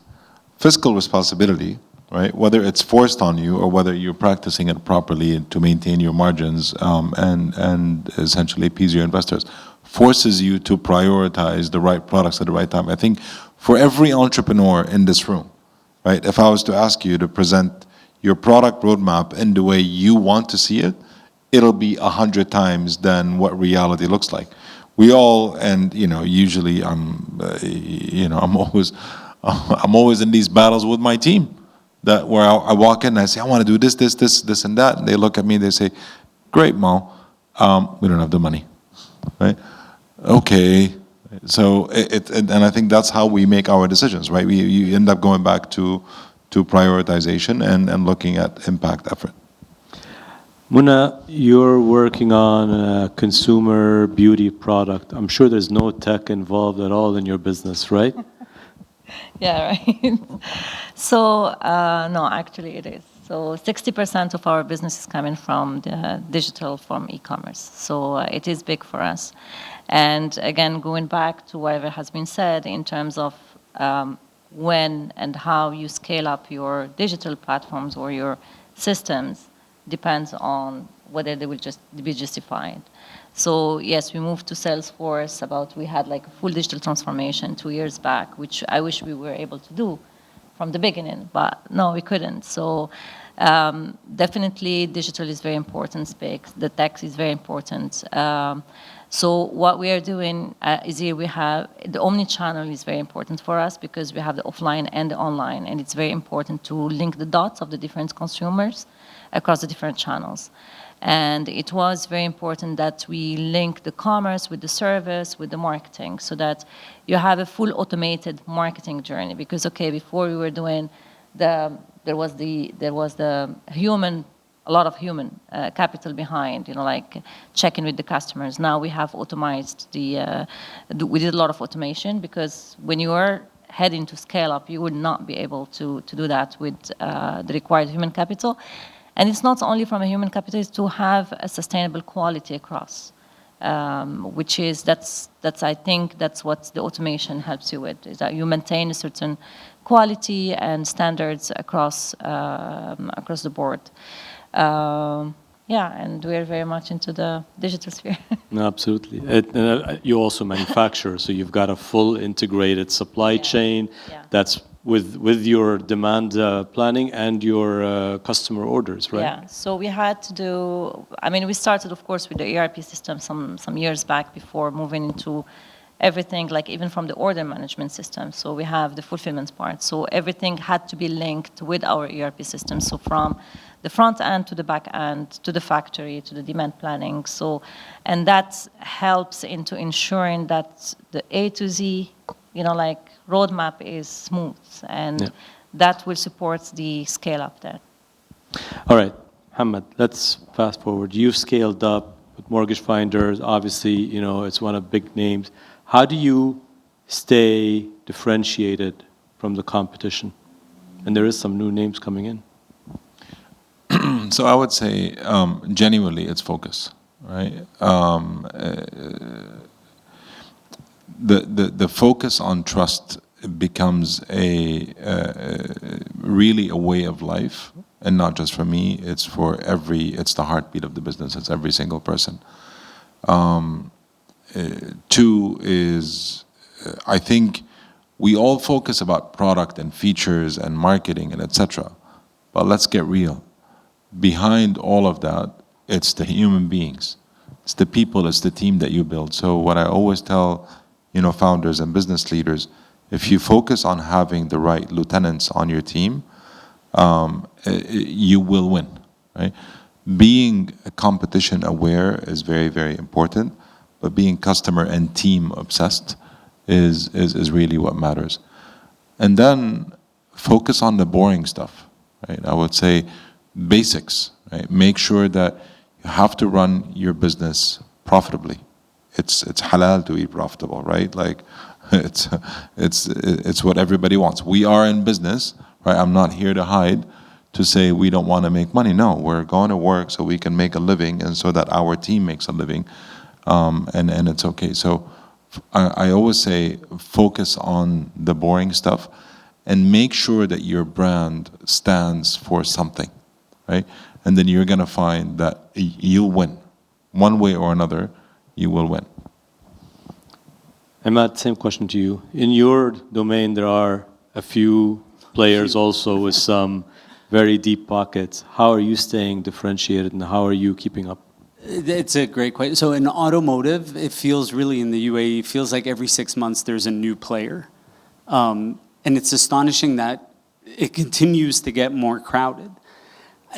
fiscal responsibility, right? Whether it's forced on you or whether you're practicing it properly to maintain your margins and essentially appease your investors, forces you to prioritize the right products at the right time. I think for every entrepreneur in this room, right? If I was to ask you to present your product roadmap in the way you want to see it, it'll be 100 times than what reality looks like. We all, and usually I'm always in these battles with my team, that where I walk in and I say I want to do this, and that, and they look at me and they say, "Great, Mo, we don't have the money," right? Okay, so and I think that's how we make our decisions, right? You end up going back to prioritization and looking at impact effort. Muna, you're working on a consumer beauty product. I'm sure there's no tech involved at all in your business, right? Yeah, right. So, no, actually it is. So 60% of our business is coming from the digital, from e-commerce. So it is big for us. And again, going back to whatever has been said in terms of when and how you scale up your digital platforms or your systems depends on whether they will just be justified. So yes, we moved to Salesforce we had like a full digital transformation 2 years back, which I wish we were able to do from the beginning, but no, we couldn't. So definitely digital is very important space. The tech is very important. So what we are doing is here we have, the omni-channel is very important for us because we have the offline and the online, and it's very important to link the dots of the different consumers across the different channels. And it was very important that we link the commerce with the service, with the marketing, so that you have a full automated marketing journey. Because okay, before we were doing there was the human, a lot of human capital behind, like checking with the customers. Now we have automated we did a lot of automation because when you are heading to scale up, you would not be able to do that with the required human capital. And it's not only from a human capital, it's to have a sustainable quality across, which is, I think that's what the automation helps you with, is that you maintain a certain quality and standards across the board. And we're very much into the digital sphere. No, absolutely. You also manufacture, so you've got a full integrated supply chain that's with your demand planning and your customer orders, right? Yeah, so we had to do, we started, of course, with the ERP system some years back before moving into everything, like even from the order management system. So we have the fulfillment part. So everything had to be linked with our ERP system. So from the front end to the back end, to the factory, to the demand planning. So, and that helps into ensuring that the A to Z, roadmap is smooth, and that will support the scale up there. All right, Hamad, let's fast forward. You've scaled up with Mortgage Finder. Obviously, it's one of big names. How do you stay differentiated from the competition? And there is some new names coming in. So I would say, genuinely, it's focus, right? The focus on trust becomes really a way of life, and not just for me. It's it's the heartbeat of the business. It's every single person. Two is, I think we all focus about product and features and marketing and etc. But let's get real. Behind all of that, it's the human beings. It's the people, it's the team that you build. So what I always tell, founders and business leaders, if you focus on having the right lieutenants on your team, you will win, right? Being competition aware is very, very important, but being customer and team obsessed is really what matters. And then focus on the boring stuff, right? I would say basics, right? Make sure that you have to run your business profitably. It's halal to be profitable, right? Like it's what everybody wants. We are in business, right? I'm not here to hide to say we don't want to make money. No, we're going to work so we can make a living and so that our team makes a living, and it's okay. So I always say focus on the boring stuff and make sure that your brand stands for something, right? And then you're going to find that you'll win. One way or another, you will win. Hamad, same question to you. In your domain, there are a few players also with some very deep pockets. How are you staying differentiated and how are you keeping up? It's a great question. So in automotive, it feels really in the UAE, it feels like every 6 months there's a new player. And it's astonishing that it continues to get more crowded.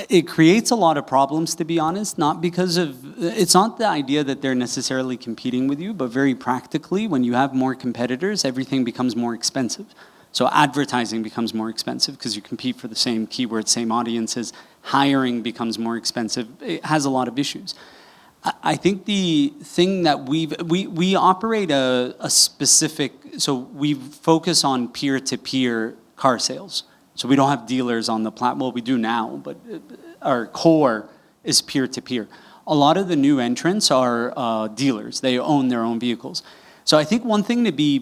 It creates a lot of problems, to be honest, not because of, it's not the idea that they're necessarily competing with you, but very practically, when you have more competitors, everything becomes more expensive. So advertising becomes more expensive because you compete for the same keywords, same audiences. Hiring becomes more expensive. It has a lot of issues. I think the thing that we operate a specific, so we focus on peer-to-peer car sales. So we don't have dealers on the platform. Well, we do now, but our core is peer-to-peer. A lot of the new entrants are dealers. They own their own vehicles. So I think one thing that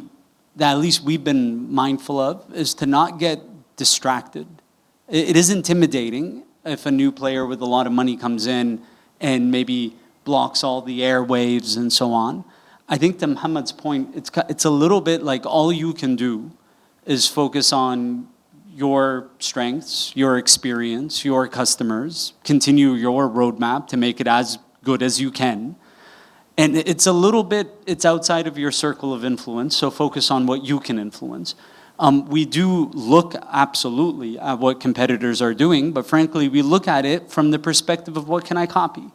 at least we've been mindful of is to not get distracted. It is intimidating if a new player with a lot of money comes in and maybe blocks all the airwaves and so on. I think to Muhammad's point, it's a little bit like all you can do is focus on your strengths, your experience, your customers, continue your roadmap to make it as good as you can. And it's it's outside of your circle of influence, so focus on what you can influence. We do look absolutely at what competitors are doing, but frankly, we look at it from the perspective of what can I copy?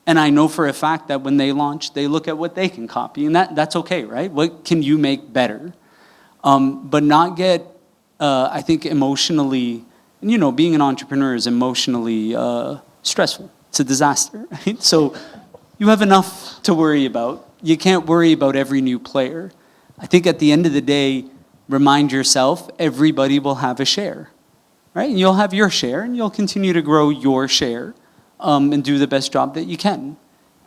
And I know for a fact that when they launch, they look at what they can copy, and that's okay, right? What can you make better? But not get, I think, emotionally, and being an entrepreneur is emotionally stressful. It's a disaster, right? So you have enough to worry about. You can't worry about every new player. I think at the end of the day, remind yourself, everybody will have a share, right? And you'll have your share, and you'll continue to grow your share and do the best job that you can.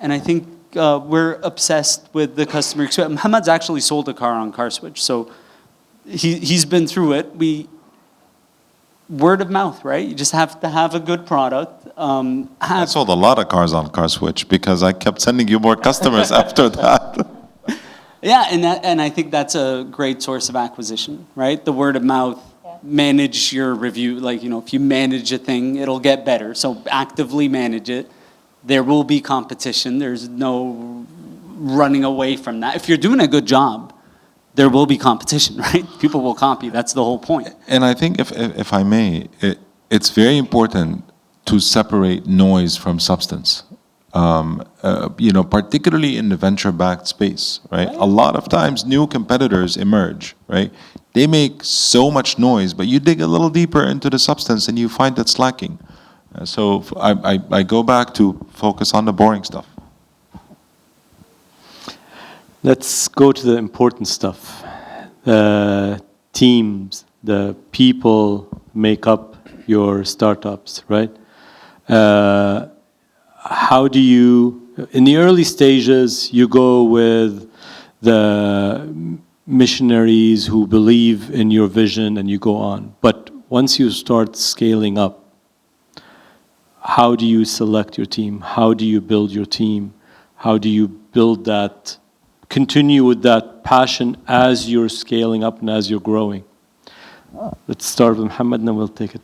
And I think we're obsessed with the customer experience. Muhammad's actually sold a car on CarSwitch, so he's been through it. Word of mouth, right? You just have to have a good product. I sold a lot of cars on CarSwitch because I kept sending you more customers after that. Yeah, and I think that's a great source of acquisition, right? The word of mouth, manage your review. Like, if you manage a thing, it'll get better. So actively manage it. There will be competition. There's no running away from that. If you're doing a good job, there will be competition, right? People will copy. That's the whole point. And I think, if I may, it's very important to separate noise from substance. Particularly in the venture-backed space, right? A lot of times new competitors emerge, right? They make so much noise, but you dig a little deeper into the substance and you find it's lacking. So I go back to focus on the boring stuff. Let's go to the important stuff. The teams, the people make up your startups, right? How do you, in the early stages, you go with the missionaries who believe in your vision and you go on. But once you start scaling up, how do you select your team? How do you build your team? How do you build that, continue with that passion as you're scaling up and as you're growing? Let's start with Muhammad and then we'll take it.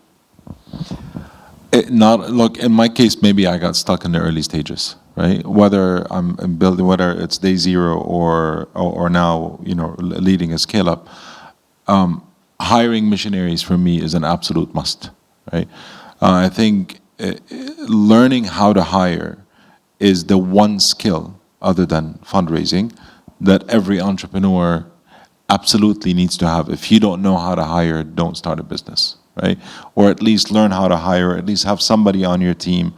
Look, in my case, maybe I got stuck in the early stages, right? Whether I'm building, whether it's day zero or now, leading a scale up, hiring missionaries for me is an absolute must, right? I think learning how to hire is the one skill, other than fundraising, that every entrepreneur absolutely needs to have. If you don't know how to hire, don't start a business, right? Or at least learn how to hire, at least have somebody on your team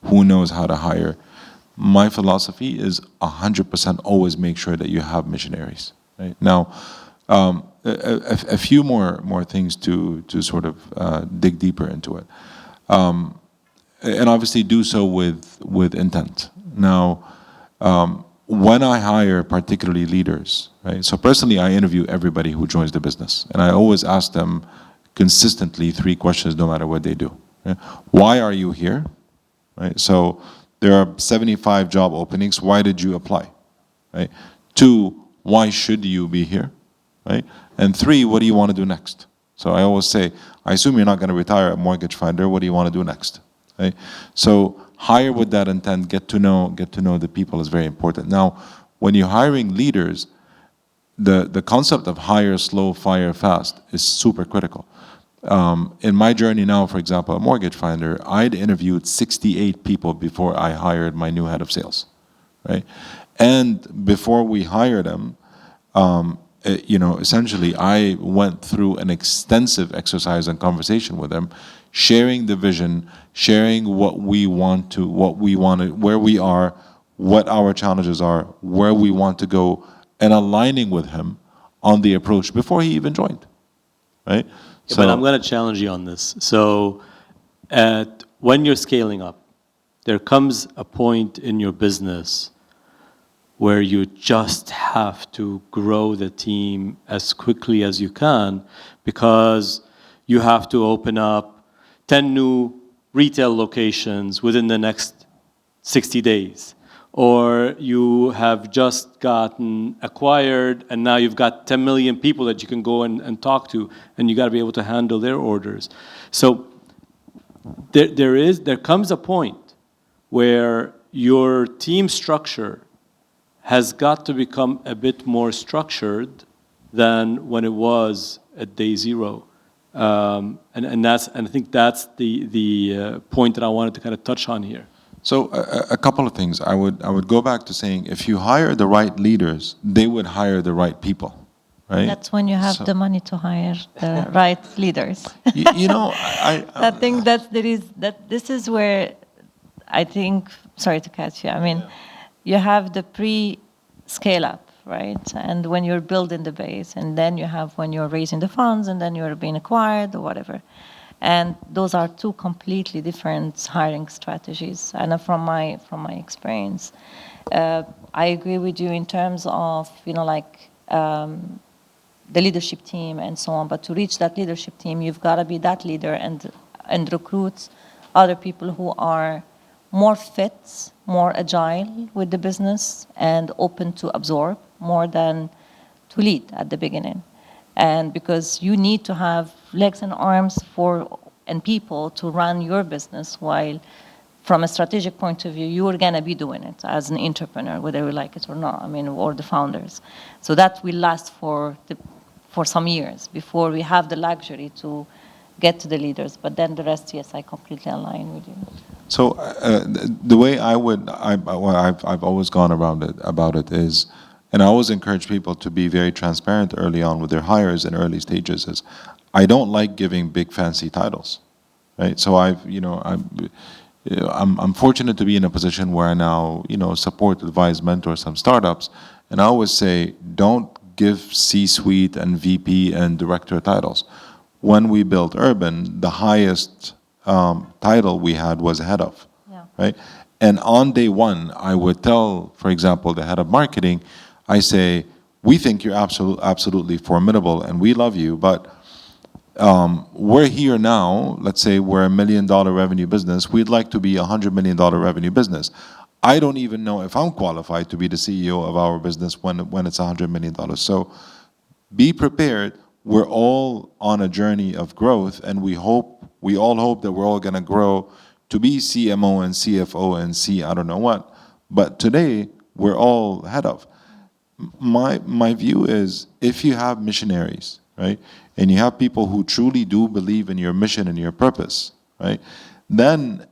who knows how to hire. My philosophy is 100% always make sure that you have missionaries, right? Now, a few more things to sort of dig deeper into it. And obviously do so with intent. Now, when I hire particularly leaders, right? So personally, I interview everybody who joins the business, and I always ask them consistently 3 questions, no matter what they do. Right? Why are you here? Right? So there are 75 job openings. Why did you apply? Right? 2, why should you be here? Right? And 3, what do you want to do next? So I always say, I assume you're not going to retire at Mortgage Finder. What do you want to do next? Right? So hire with that intent. Get to know the people is very important. Now, when you're hiring leaders, the concept of hire slow, fire fast is super critical. In my journey now, for example, at Mortgage Finder, I'd interviewed 68 people before I hired my new head of sales, right? And before we hired them, essentially I went through an extensive exercise and conversation with them, sharing the vision, sharing what we want, where we are, what our challenges are, where we want to go, and aligning with him on the approach before he even joined, right? But I'm going to challenge you on this. So, when you're scaling up, there comes a point in your business where you just have to grow the team as quickly as you can because you have to open up 10 new retail locations within the next 60 days. Or you have just gotten acquired and now you've got 10 million people that you can go and talk to, and you got to be able to handle their orders. So there comes a point where your team structure has got to become a bit more structured than when it was at day zero. And I think that's the point that I wanted to kind of touch on here. So a couple of things. I would go back to saying if you hire the right leaders, they would hire the right people, right? That's when you have the money to hire the right leaders. You know, I think this is where I think, sorry to catch you, I mean, you have the pre-scale up, right? And when you're building the base, and then you have when you're raising the funds, and then you're being acquired or whatever. And those are two completely different hiring strategies. And from my experience, I agree with you in terms of, the leadership team and so on. But to reach that leadership team, you've got to be that leader and recruit other people who are more fit, more agile with the business, and open to absorb more than to lead at the beginning. And because you need to have legs and arms and people to run your business, while from a strategic point of view, you're going to be doing it as an entrepreneur, whether you like it or not, or the founders. So that will last for some years before we have the luxury to get to the leaders. But then the rest, yes, I completely align with you. So the way I've always gone about it is, and I always encourage people to be very transparent early on with their hires in early stages, is I don't like giving big fancy titles, right? So I'm fortunate to be in a position where I now, support, advise, mentor some startups, and I always say, don't give C-suite and VP and director titles. When we built Urban, the highest title we had was head of, right? And on day one, I would tell, for example, the head of marketing, I say, we think you're absolutely formidable and we love you, but we're here now, let's say we're $1 million revenue business, we'd like to be a $100 million revenue business. I don't even know if I'm qualified to be the CEO of our business when it's $100 million. So be prepared. We're all on a journey of growth, and we all hope that we're all gonna grow to be CMO and CFO and I don't know what. But today, we're all head of. My view is, if you have missionaries, right, and you have people who truly do believe in your mission and your purpose, right, then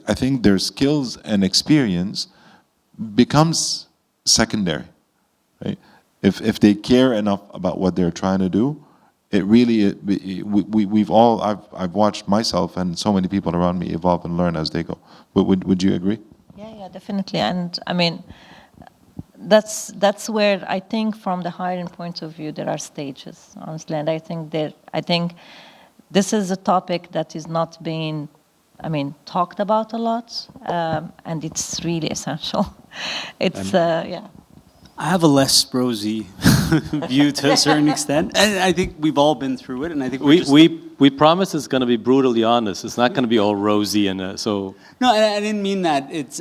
I think their skills and experience becomes secondary, right? If they care enough about what they're trying to do, it really, I've watched myself and so many people around me evolve and learn as they go. Would you agree? Yeah, definitely. And I mean, that's where I think from the hiring point of view, there are stages, honestly. And I think this is a topic that is not being, talked about a lot, and it's really essential. It's, yeah. I have a less rosy view to a certain extent, and I think we've all been through it. And I think we promise it's going to be brutally honest. It's not going to be all rosy and so. No, I didn't mean that. It's.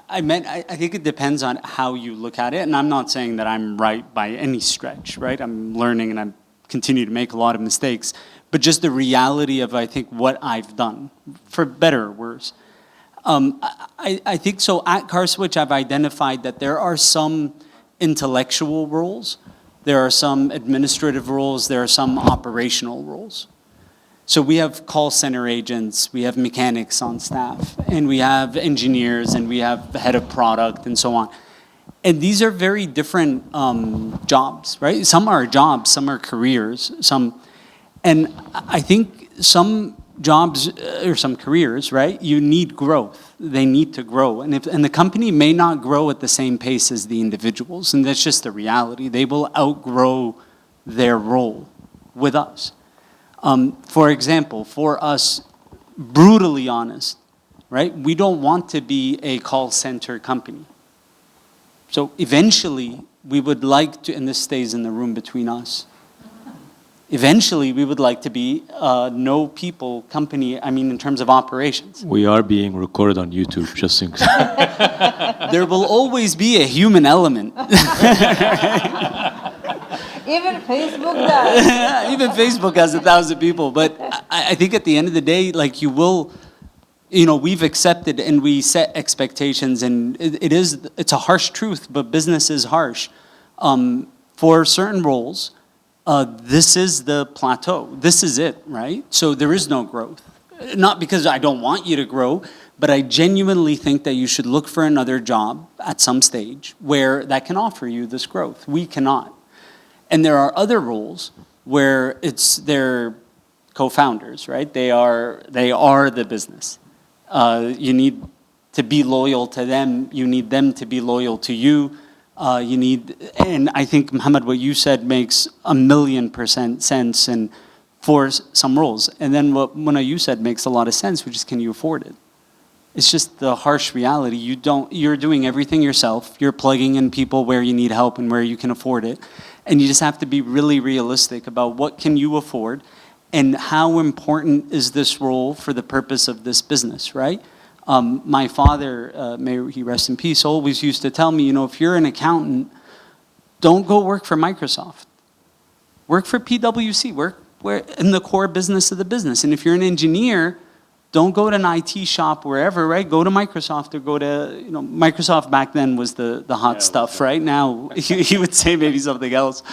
I think it depends on how you look at it, and I'm not saying that I'm right by any stretch, right? I'm learning and I continue to make a lot of mistakes, but just the reality of, I think, what I've done, for better or worse. I think so at CarSwitch, I've identified that there are some intellectual roles, there are some administrative roles, there are some operational roles. So we have call center agents, we have mechanics on staff, and we have engineers, and we have the head of product, and so on. And these are very different jobs, right? Some are jobs, some are careers, and I think some jobs or some careers, right? You need growth. They need to grow, and the company may not grow at the same pace as the individuals, and that's just the reality. They will outgrow their role with us. For example, for us, brutally honest, right? We don't want to be a call center company. So eventually, we would like to, and this stays in the room between us, eventually we would like to be a no people company, I mean in terms of operations. We are being recorded on YouTube, just in case. There will always be a human element. Even Facebook does. Even Facebook has 1,000 people, but I think at the end of the day, like you will, you know, we've accepted and we set expectations, and it's a harsh truth, but business is harsh. For certain roles, this is the plateau. This is it, right? So there is no growth. Not because I don't want you to grow, but I genuinely think that you should look for another job at some stage where that can offer you this growth. We cannot. And there are other roles where they're co-founders, right? They are the business. You need to be loyal to them. You need them to be loyal to you. And I think, Mohammed, what you said makes 1,000,000% sense and for some roles. And then what Muna you said makes a lot of sense, which is, can you afford it? It's just the harsh reality. You're doing everything yourself. You're plugging in people where you need help and where you can afford it. And you just have to be really realistic about what can you afford and how important is this role for the purpose of this business, right? My father, may he rest in peace, always used to tell me, you know, if you're an accountant, don't go work for Microsoft. Work for PwC, work in the core business of the business. And if you're an engineer, don't go to an IT shop wherever, right? Go to Microsoft or go to, you know, Microsoft back then was the hot stuff, right? Now, he would say maybe something else.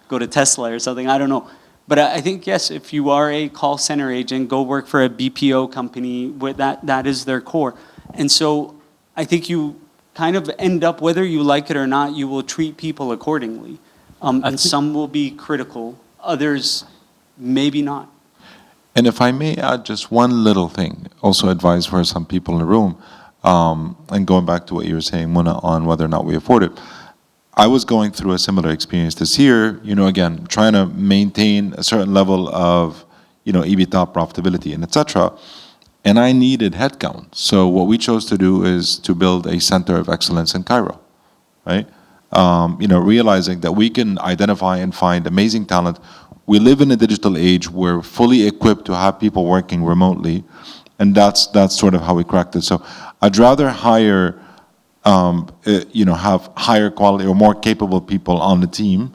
Go to Tesla or something, I don't know. But I think, yes, if you are a call center agent, go work for a BPO company where that is their core. And so I think you kind of end up, whether you like it or not, you will treat people accordingly. And some will be critical, others maybe not. And if I may add just one little thing, also advice for some people in the room, and going back to what you were saying, Muna, on whether or not we afford it. I was going through a similar experience this year, you know, again, trying to maintain a certain level of, you know, EBITDA profitability and et cetera. And I needed headcount. So what we chose to do is to build a center of excellence in Cairo, right? You know, realizing that we can identify and find amazing talent. We live in a digital age. We're fully equipped to have people working remotely. And that's sort of how we cracked it. So I'd rather hire, you know, have higher quality or more capable people on the team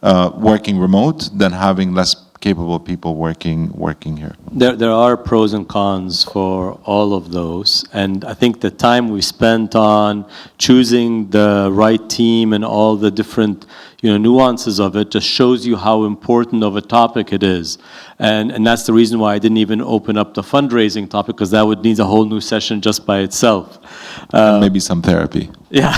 working remote than having less capable people working here. There are pros and cons for all of those, and I think the time we spent on choosing the right team and all the different, you know, nuances of it just shows you how important of a topic it is, and that's the reason why I didn't even open up the fundraising topic, because that would need a whole new session just by itself. Maybe some therapy. Yeah.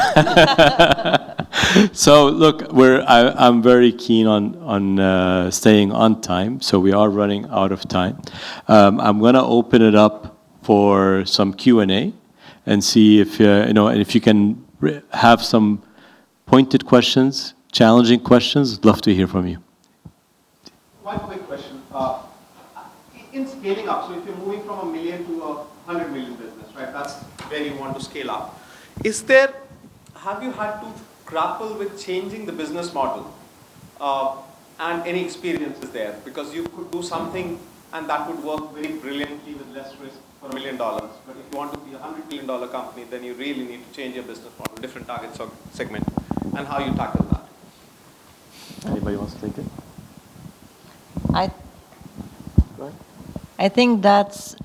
So look, I'm very keen on staying on time. So we are running out of time. I'm going to open it up for some Q&A and see if you know, and if you can have some pointed questions, challenging questions. I'd love to hear from you. One quick question. In scaling up, so if you're moving from $1 million to a 100 million business, right? That's where you want to scale up. Have you had to grapple with changing the business model and any experiences there? Because you could do something and that would work very brilliantly with less risk for $1 million. But if you want to be a $100 million company, then you really need to change your business model, different target segment, and how you tackle that. Anybody wants to take it? I think that's,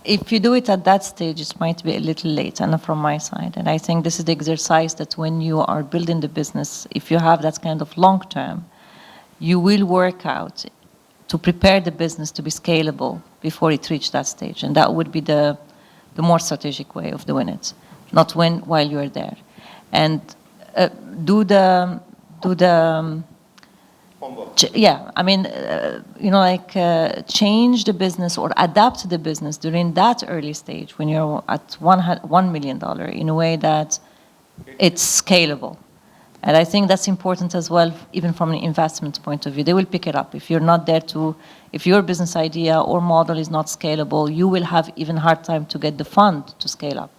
if you do it at that stage, it might be a little late, and from my side. And I think this is the exercise that when you are building the business, if you have that kind of long term, you will work out to prepare the business to be scalable before it reaches that stage. And that would be the more strategic way of doing it, not while you're there. And do the yeah, I mean, you know, like change the business or adapt the business during that early stage when you're at $1 million in a way that it's scalable. And I think that's important as well, even from an investment point of view. They will pick it up. If you're not there if your business idea or model is not scalable, you will have even hard time to get the fund to scale up.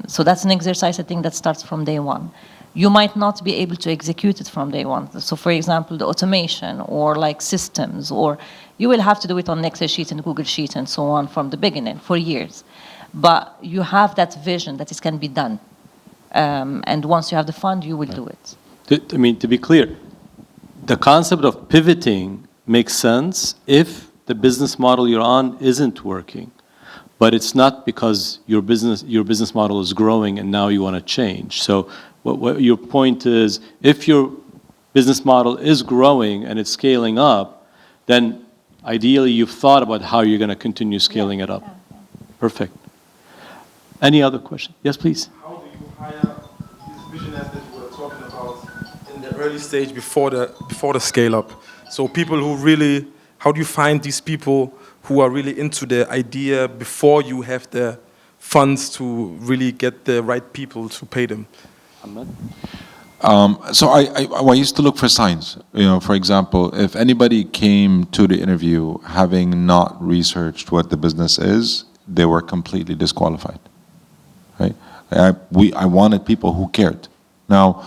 So that's an exercise, I think, that starts from day one. You might not be able to execute it from day one. So for example, the automation or like systems, or you will have to do it on Excel sheet and Google Sheet and so on from the beginning for years. But you have that vision that it can be done. And once you have the fund, you will do it. I mean, to be clear, the concept of pivoting makes sense if the business model you're on isn't working. But it's not because your business model is growing and now you want to change. So what your point is, if your business model is growing and it's scaling up, then ideally you've thought about how you're going to continue scaling it up. Perfect. Any other question? Yes, please. How do you hire these visionaries that you were talking about in the early stage before the scale up? So people who really, how do you find these people who are really into the idea before you have the funds to really get the right people to pay them? So I used to look for signs. You know, for example, if anybody came to the interview having not researched what the business is, they were completely disqualified. Right? I wanted people who cared. Now,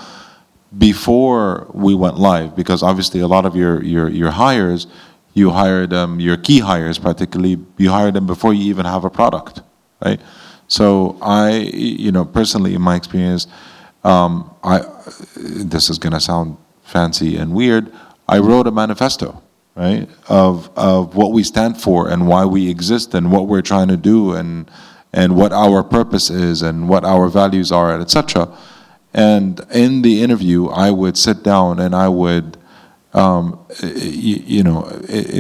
before we went live, because obviously a lot of your hires, you hire them, your key hires particularly, you hire them before you even have a product, right? So personally, in my experience, this is gonna sound fancy and weird, I wrote a manifesto, right, of what we stand for and why we exist and what we're trying to do and what our purpose is and what our values are, etc. And in the interview, I would sit down and I would, in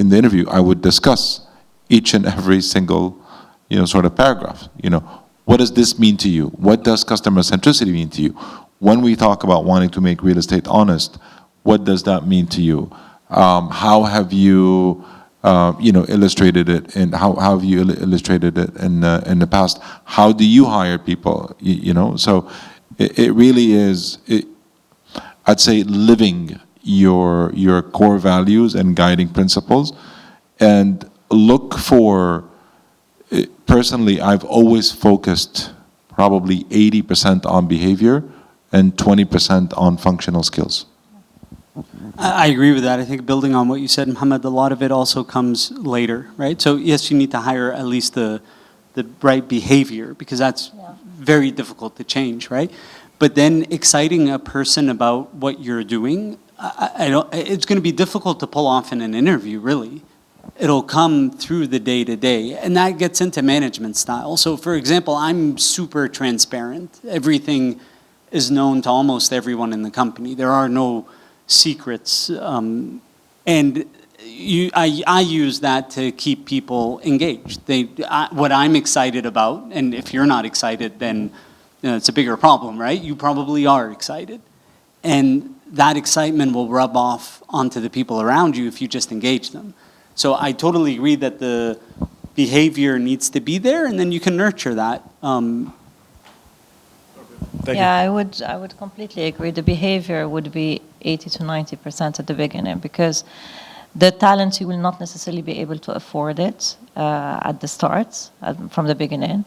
the interview, I would discuss each and every single, sort of paragraph. What does this mean to you? What does customer centricity mean to you? When we talk about wanting to make real estate honest, what does that mean to you? How have you, illustrated it, and how have you illustrated it in the past? How do you hire people? So it really is, I'd say, living your core values and guiding principles, and look for. Personally, I've always focused probably 80% on behavior and 20% on functional skills. I agree with that. I think building on what you said, Mohammed, a lot of it also comes later, right? So yes, you need to hire at least the right behavior, because that's very difficult to change, right? But then exciting a person about what you're doing, it's going to be difficult to pull off in an interview, really. It'll come through the day-to-day, and that gets into management style. So for example, I'm super transparent. Everything is known to almost everyone in the company. There are no secrets, and I use that to keep people engaged. What I'm excited about, and if you're not excited, then it's a bigger problem, right? You probably are excited. And that excitement will rub off onto the people around you if you just engage them. So I totally agree that the behavior needs to be there, and then you can nurture that. I would completely agree. The behavior would be 80 to 90% at the beginning, because the talent, you will not necessarily be able to afford it at the start, from the beginning.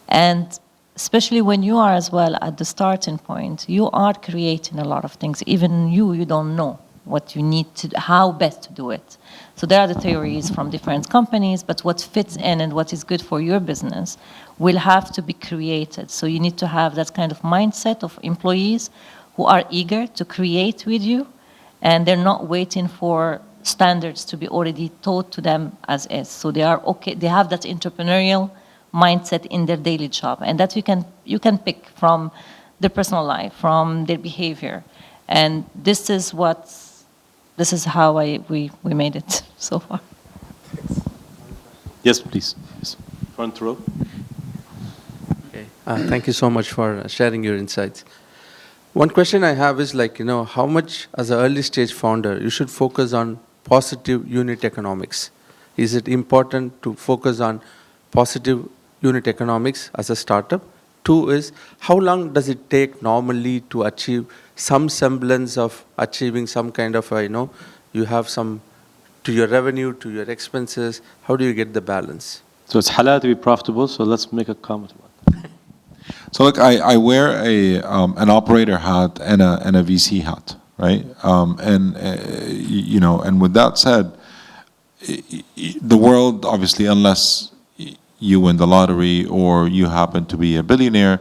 And especially when you are as well at the starting point, you are creating a lot of things. Even you don't know what you need to, how best to do it. So there are the theories from different companies, but what fits in and what is good for your business will have to be created. So you need to have that kind of mindset of employees who are eager to create with you, and they're not waiting for standards to be already taught to them as is. So they are okay, they have that entrepreneurial mindset in their daily job, and that you can pick from their personal life, from their behavior. And this is how we made it so far. Yes, please. Yes. Front row. Okay. Thank you so much for sharing your insights. One question I have is how much as an early stage founder you should focus on positive unit economics? Is it important to focus on positive unit economics as a startup? Two is, how long does it take normally to achieve some semblance of achieving some kind of a, you have some to your revenue, to your expenses? How do you get the balance? So it's halal to be profitable, so let's make a comment about that. So look, I wear an operator hat and a VC hat, right? And with that said, the world obviously, unless you win the lottery or you happen to be a billionaire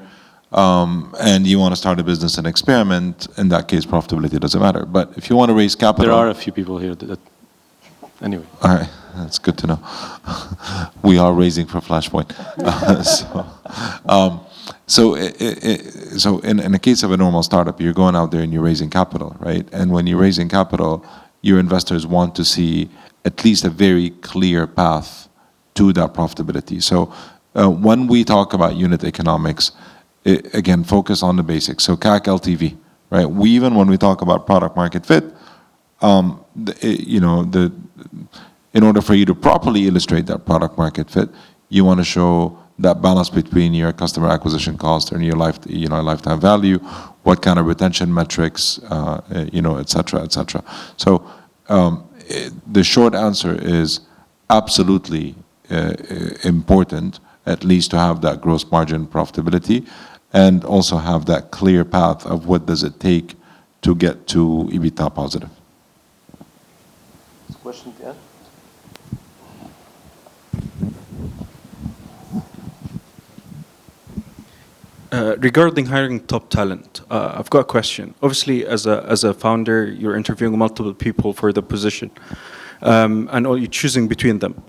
and you want to start a business and experiment, in that case, profitability doesn't matter. But if you want to raise capital, There are a few people here that anyway. all right, that's good to know. We are raising for Flashpoint. So in the case of a normal startup, you're going out there and you're raising capital, right? And when you're raising capital, your investors want to see at least a very clear path to that profitability. So when we talk about unit economics, again, focus on the basics. So CAC LTV, right? Even when we talk about product market fit, in order for you to properly illustrate that product market fit, you want to show that balance between your customer acquisition cost and your lifetime value, what kind of retention metrics, et cetera, et cetera. So the short answer is absolutely important, at least to have that gross margin profitability, and also have that clear path of what does it take to get to EBITDA positive. Question at the end? Regarding hiring top talent, I've got a question. Obviously, as a founder, you're interviewing multiple people for the position, and you're choosing between them.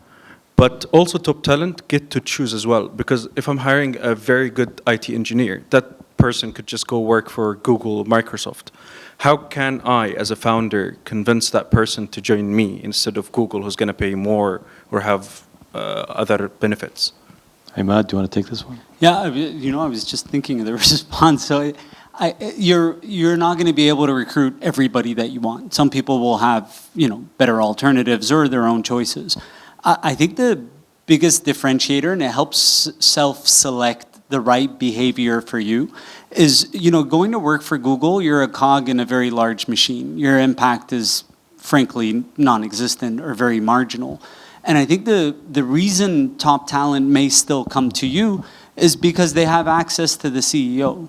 But also top talent get to choose as well, because if I'm hiring a very good IT engineer, that person could just go work for Google or Microsoft. How can I, as a founder, convince that person to join me instead of Google, who's going to pay more or have other benefits? Hey, Matt, do you want to take this one? Yeah, I was just thinking of the response. So you're not going to be able to recruit everybody that you want. Some people will have, better alternatives or their own choices. I think the biggest differentiator, and it helps self-select the right behavior for you, is, going to work for Google, you're a cog in a very large machine. Your impact is, frankly, non-existent or very marginal. And I think the reason top talent may still come to you is because they have access to the CEO.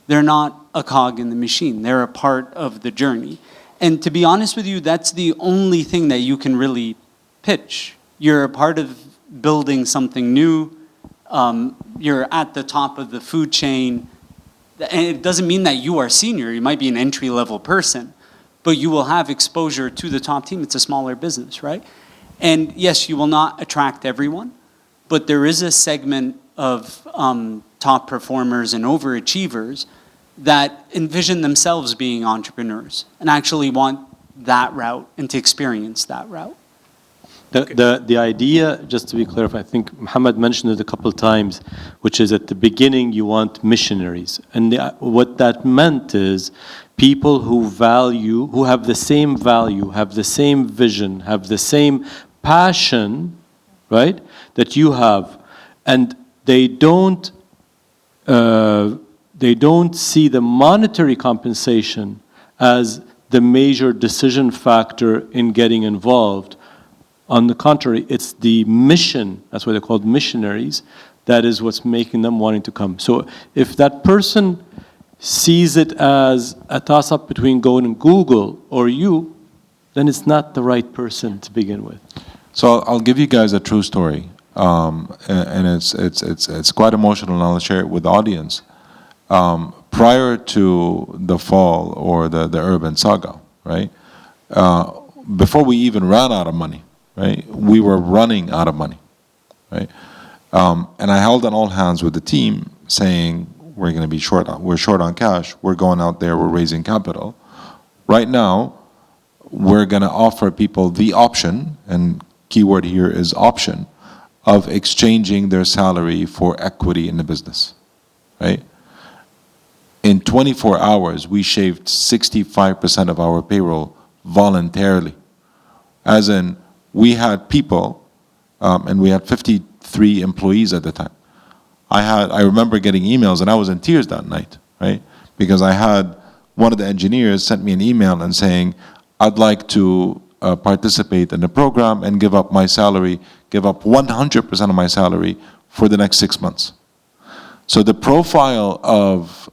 They're not a cog in the machine. They're a part of the journey. And to be honest with you, that's the only thing that you can really pitch. You're a part of building something new. You're at the top of the food chain. And it doesn't mean that you are senior. You might be an entry-level person, but you will have exposure to the top team. It's a smaller business, right? And yes, you will not attract everyone, but there is a segment of top performers and overachievers that envision themselves being entrepreneurs and actually want that route and to experience that route. The idea, just to be clear, I think Mohammed mentioned it a couple of times, which is at the beginning you want missionaries. And what that meant is people who have the same value, have the same vision, have the same passion, right, that you have. And they don't see the monetary compensation as the major decision factor in getting involved. On the contrary, it's the mission, that's why they're called missionaries, that is what's making them wanting to come. So if that person sees it as a toss-up between going and Google or you, then it's not the right person to begin with. So I'll give you guys a true story, and it's quite emotional, and I'll share it with the audience. Prior to the fall or the urban saga, right? Before we even ran out of money, right? We were running out of money, right? And I held on all hands with the team, saying we're going to be we're short on cash. We're going out there. We're raising capital. Right now, we're going to offer people the option, and keyword here is option, of exchanging their salary for equity in the business, right? In 24 hours, we shaved 65% of our payroll voluntarily. As in, we had people, and we had 53 employees at the time. I remember getting emails, and I was in tears that night, right? Because I had one of the engineers sent me an email and saying, I'd like to participate in the program and give up my salary, give up 100% of my salary for the next 6 months. So the profile of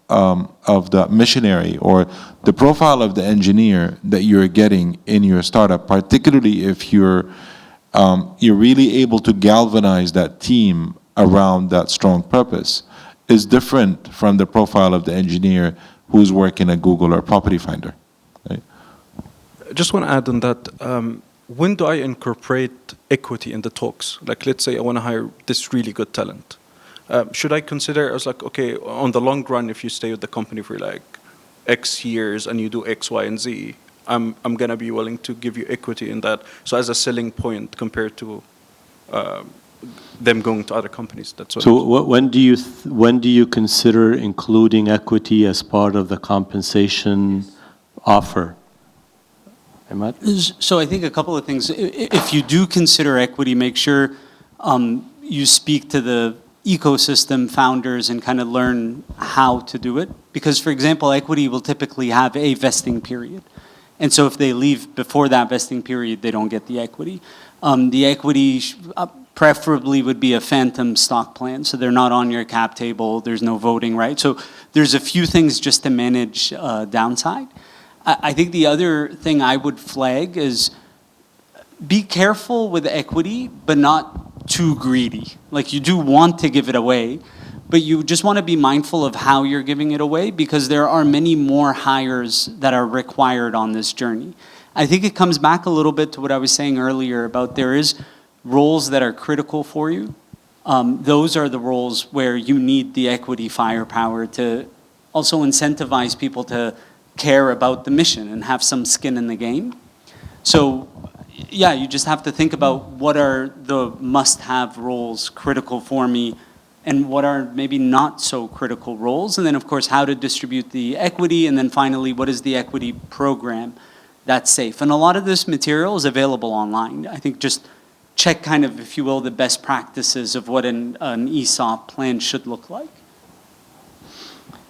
the missionary or the profile of the engineer that you're getting in your startup, particularly if you're really able to galvanize that team around that strong purpose, is different from the profile of the engineer who's working at Google or Property Finder. Right? Just want to add on that. When do I incorporate equity in the talks? Like, let's say I want to hire this really good talent. Should I consider as like, okay, on the long run, if you stay with the company for like X years and you do X, Y, and Z, I'm going to be willing to give you equity in that. So as a selling point compared to them going to other companies. That's what. So when do you consider including equity as part of the compensation offer? Ahmad? So I think a couple of things. If you do consider equity, make sure you speak to the ecosystem founders and kind of learn how to do it. Because, for example, equity will typically have a vesting period. And so if they leave before that vesting period, they don't get the equity. The equity preferably would be a phantom stock plan, so they're not on your cap table, there's no voting, right? So there's a few things just to manage downside. I think the other thing I would flag is be careful with equity, but not too greedy. Like, you do want to give it away, but you just want to be mindful of how you're giving it away, because there are many more hires that are required on this journey. I think it comes back a little bit to what I was saying earlier about there is roles that are critical for you. Those are the roles where you need the equity firepower to also incentivize people to care about the mission and have some skin in the game. So yeah, you just have to think about what are the must-have roles critical for me and what are maybe not so critical roles. And then of course, how to distribute the equity. And then finally, what is the equity program that's safe? And a lot of this material is available online. I think just check kind of, if you will, the best practices of what an ESOP plan should look like.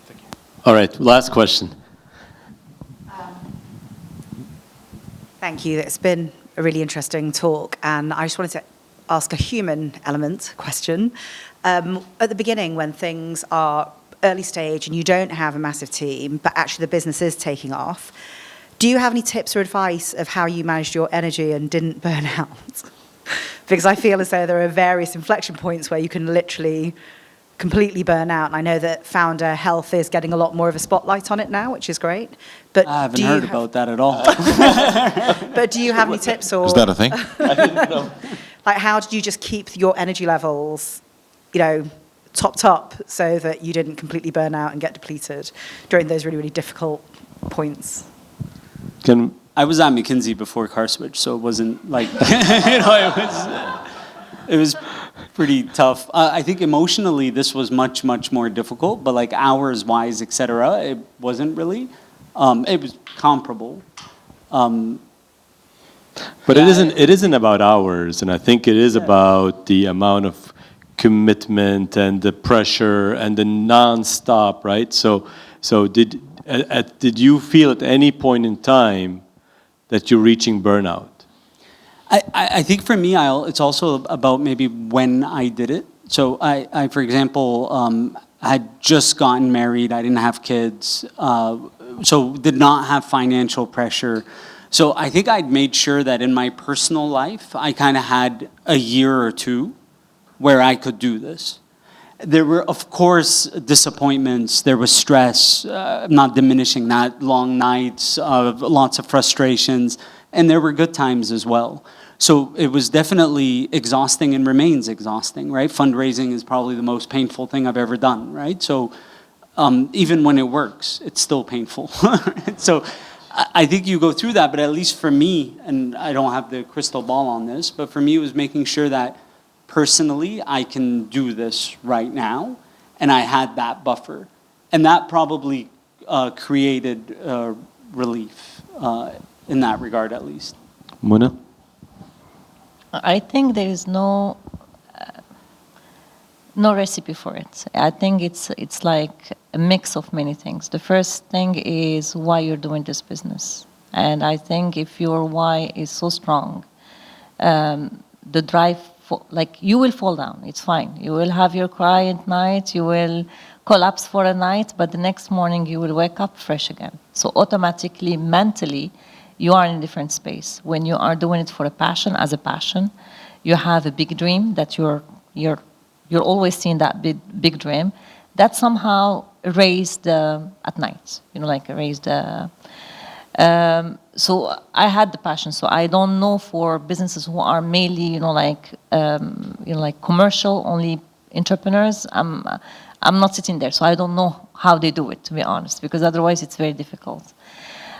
Thank you. All right, last question. Thank you. It's been a really interesting talk, and I just wanted to ask a human element question. At the beginning, when things are early stage and you don't have a massive team, but actually the business is taking off, do you have any tips or advice of how you managed your energy and didn't burn out? Because I feel as though there are various inflection points where you can literally completely burn out. And I know that founder health is getting a lot more of a spotlight on it now, which is great. But I haven't heard about that at all. But do you have any tips or... Is that a thing? I didn't know. Like, how did you just keep your energy levels, you know, topped up so that you didn't completely burn out and get depleted during those really, really difficult points? I was at McKinsey before CarSwitch, so it wasn't like, you know, it was pretty tough. I think emotionally this was much, much more difficult, but like hours-wise, et cetera, it wasn't really. It was comparable. But it isn't about hours, and I think it is about the amount of commitment and the pressure and the non-stop, right? So did you feel at any point in time that you're reaching burnout? I think for me, it's also about maybe when I did it. So I for example, had just gotten married. I didn't have kids, so did not have financial pressure. So I think I'd made sure that in my personal life, I kind of had a year or two where I could do this. There were, of course, disappointments. There was stress. I'm not diminishing that. Long nights, lots of frustrations, and there were good times as well. So it was definitely exhausting and remains exhausting, right? Fundraising is probably the most painful thing I've ever done, right? So even when it works, it's still painful. So I think you go through that, but at least for me, and I don't have the crystal ball on this, but for me it was making sure that personally I can do this right now, and I had that buffer. And that probably created relief in that regard, at least. Muna? I think there is no recipe for it. I think it's like a mix of many things. The first thing is why you're doing this business. And I think if your why is so strong, the drive, like you will fall down, it's fine. You will have your cry at night, you will collapse for a night, but the next morning you will wake up fresh again. So automatically, mentally, you are in a different space. When you are doing it for a passion, as a passion, you have a big dream that you're always seeing that big dream, that somehow raised at night, like raised. So I had the passion. So I don't know for businesses who are mainly, like commercial only entrepreneurs. I'm not sitting there, so I don't know how they do it, to be honest, because otherwise it's very difficult.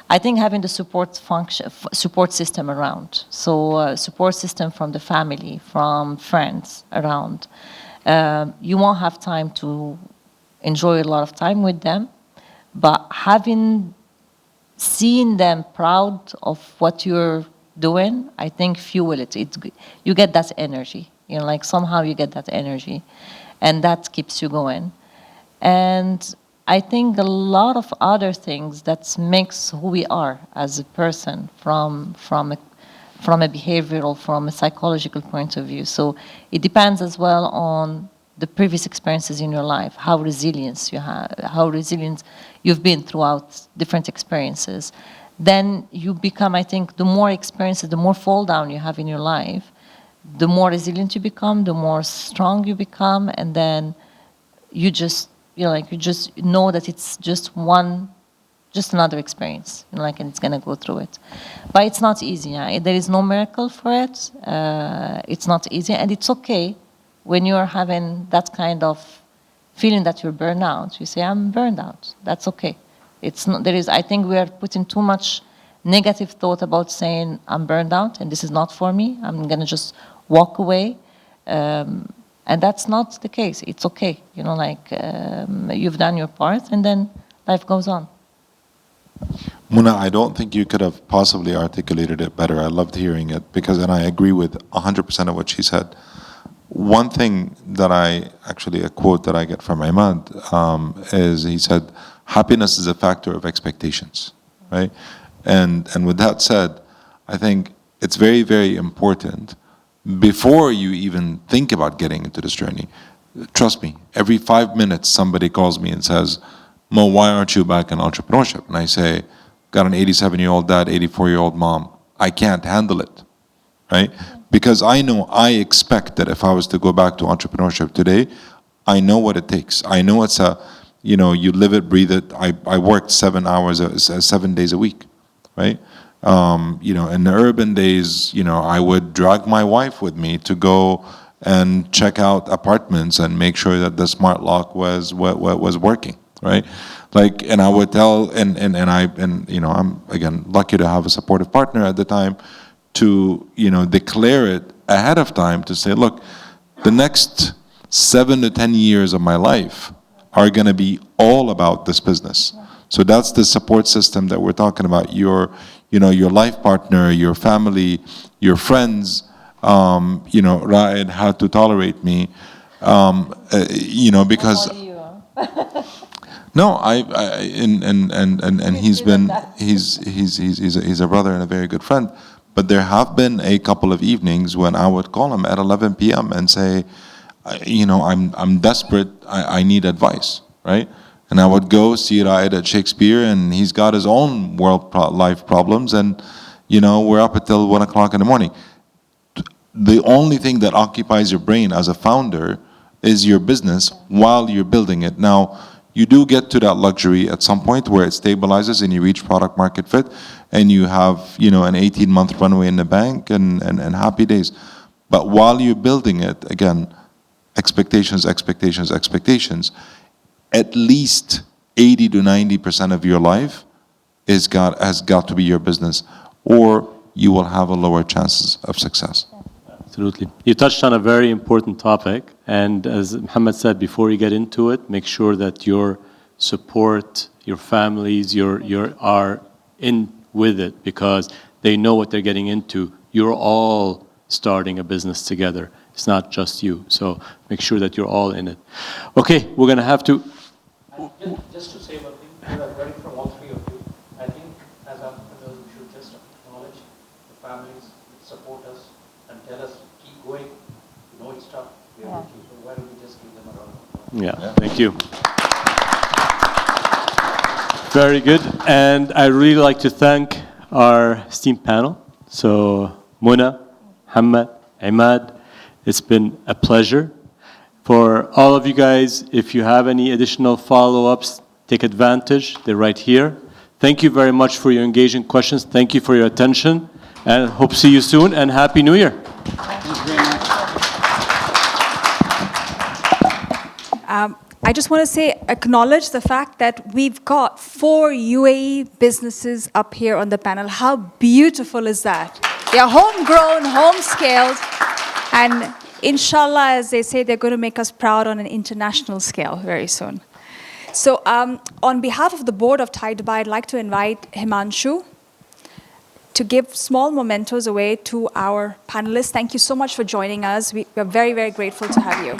I think having the support system around, so support system from the family, from friends around. You won't have time to enjoy a lot of time with them, but seeing them proud of what you're doing, I think fuel it. You get that energy, like somehow you get that energy, and that keeps you going. And I think a lot of other things that makes who we are as a person from a behavioral, from a psychological point of view. So it depends as well on the previous experiences in your life, how resilient you've been throughout different experiences. Then you become, I think, the more experiences, the more fall down you have in your life, the more resilient you become, the more strong you become, and then you just know that it's just another experience, and it's gonna go through it. But it's not easy. There is no miracle for it. It's not easy, and it's okay when you're having that kind of feeling that you're burned out. You say, I'm burned out. That's okay. It's not. I think we are putting too much negative thought about saying I'm burned out and this is not for me. I'm gonna just walk away. And that's not the case. It's okay. You've done your part, and then life goes on. Muna, I don't think you could have possibly articulated it better. I loved hearing it and I agree with 100% of what she said. One thing that a quote that I get from Imad is he said, happiness is a factor of expectations, right? And with that said, I think it's very, very important before you even think about getting into this journey. Trust me, every 5 minutes somebody calls me and says, Mo, why aren't you back in entrepreneurship? And I say, got an 87-year-old dad, 84-year-old mom. I can't handle it, right? Because I expect that if I was to go back to entrepreneurship today, I know what it takes. I know it's you live it, breathe it. I worked 7 days a week, right? In the urban days, I would drag my wife with me to go and check out apartments and make sure that the smart lock was working, right? And I would tell, I'm again lucky to have a supportive partner at the time to declare it ahead of time to say, look, the next 7 to 10 years of my life are going to be all about this business. So that's the support system that we're talking about. Your life partner, your family, your friends, Raed had to tolerate me, because no, he's a brother and a very good friend. But there have been a couple of evenings when I would call him at 11 p.m. and say, I'm desperate, I need advice, right? And I would go see Raed at Shakespeare, and he's got his own life problems, and we're up until 1 o'clock in the morning. The only thing that occupies your brain as a founder is your business while you're building it. Now, you do get to that luxury at some point where it stabilizes and you reach product market fit, and you have an 18-month runway in the bank and happy days. But while you're building it, again, expectations. At least 80 to 90% of your life has got to be your business, or you will have a lower chances of success. Absolutely. You touched on a very important topic, and as Mohammed said, before you get into it, make sure that your support, your families, are in with it, because they know what they're getting into. You're all starting a business together. It's not just you. So make sure that you're all in it. Okay, we're going to have to... Just to say one thing, we are learning from all three of you. I think as entrepreneurs, we should just acknowledge the families that support us and tell us, keep going. You know it's tough. We are with you. So why don't we just give them a round of applause? Yeah, thank you. Very good. And I'd really like to thank our esteemed panel. So, Muna, Hamad, Imad, it's been a pleasure. For all of you guys, if you have any additional follow-ups, take advantage. They're right here. Thank you very much for your engaging questions. Thank you for your attention. And hope to see you soon. And Happy New Year. I just want to say, acknowledge the fact that we've got 4 UAE businesses up here on the panel. How beautiful is that? They are homegrown, home-scaled, and inshallah, as they say, they're going to make us proud on an international scale very soon. So on behalf of the board of TiE Dubai, I'd like to invite Himanshu to give small mementos away to our panelists. Thank you so much for joining us. We're very, very grateful to have you.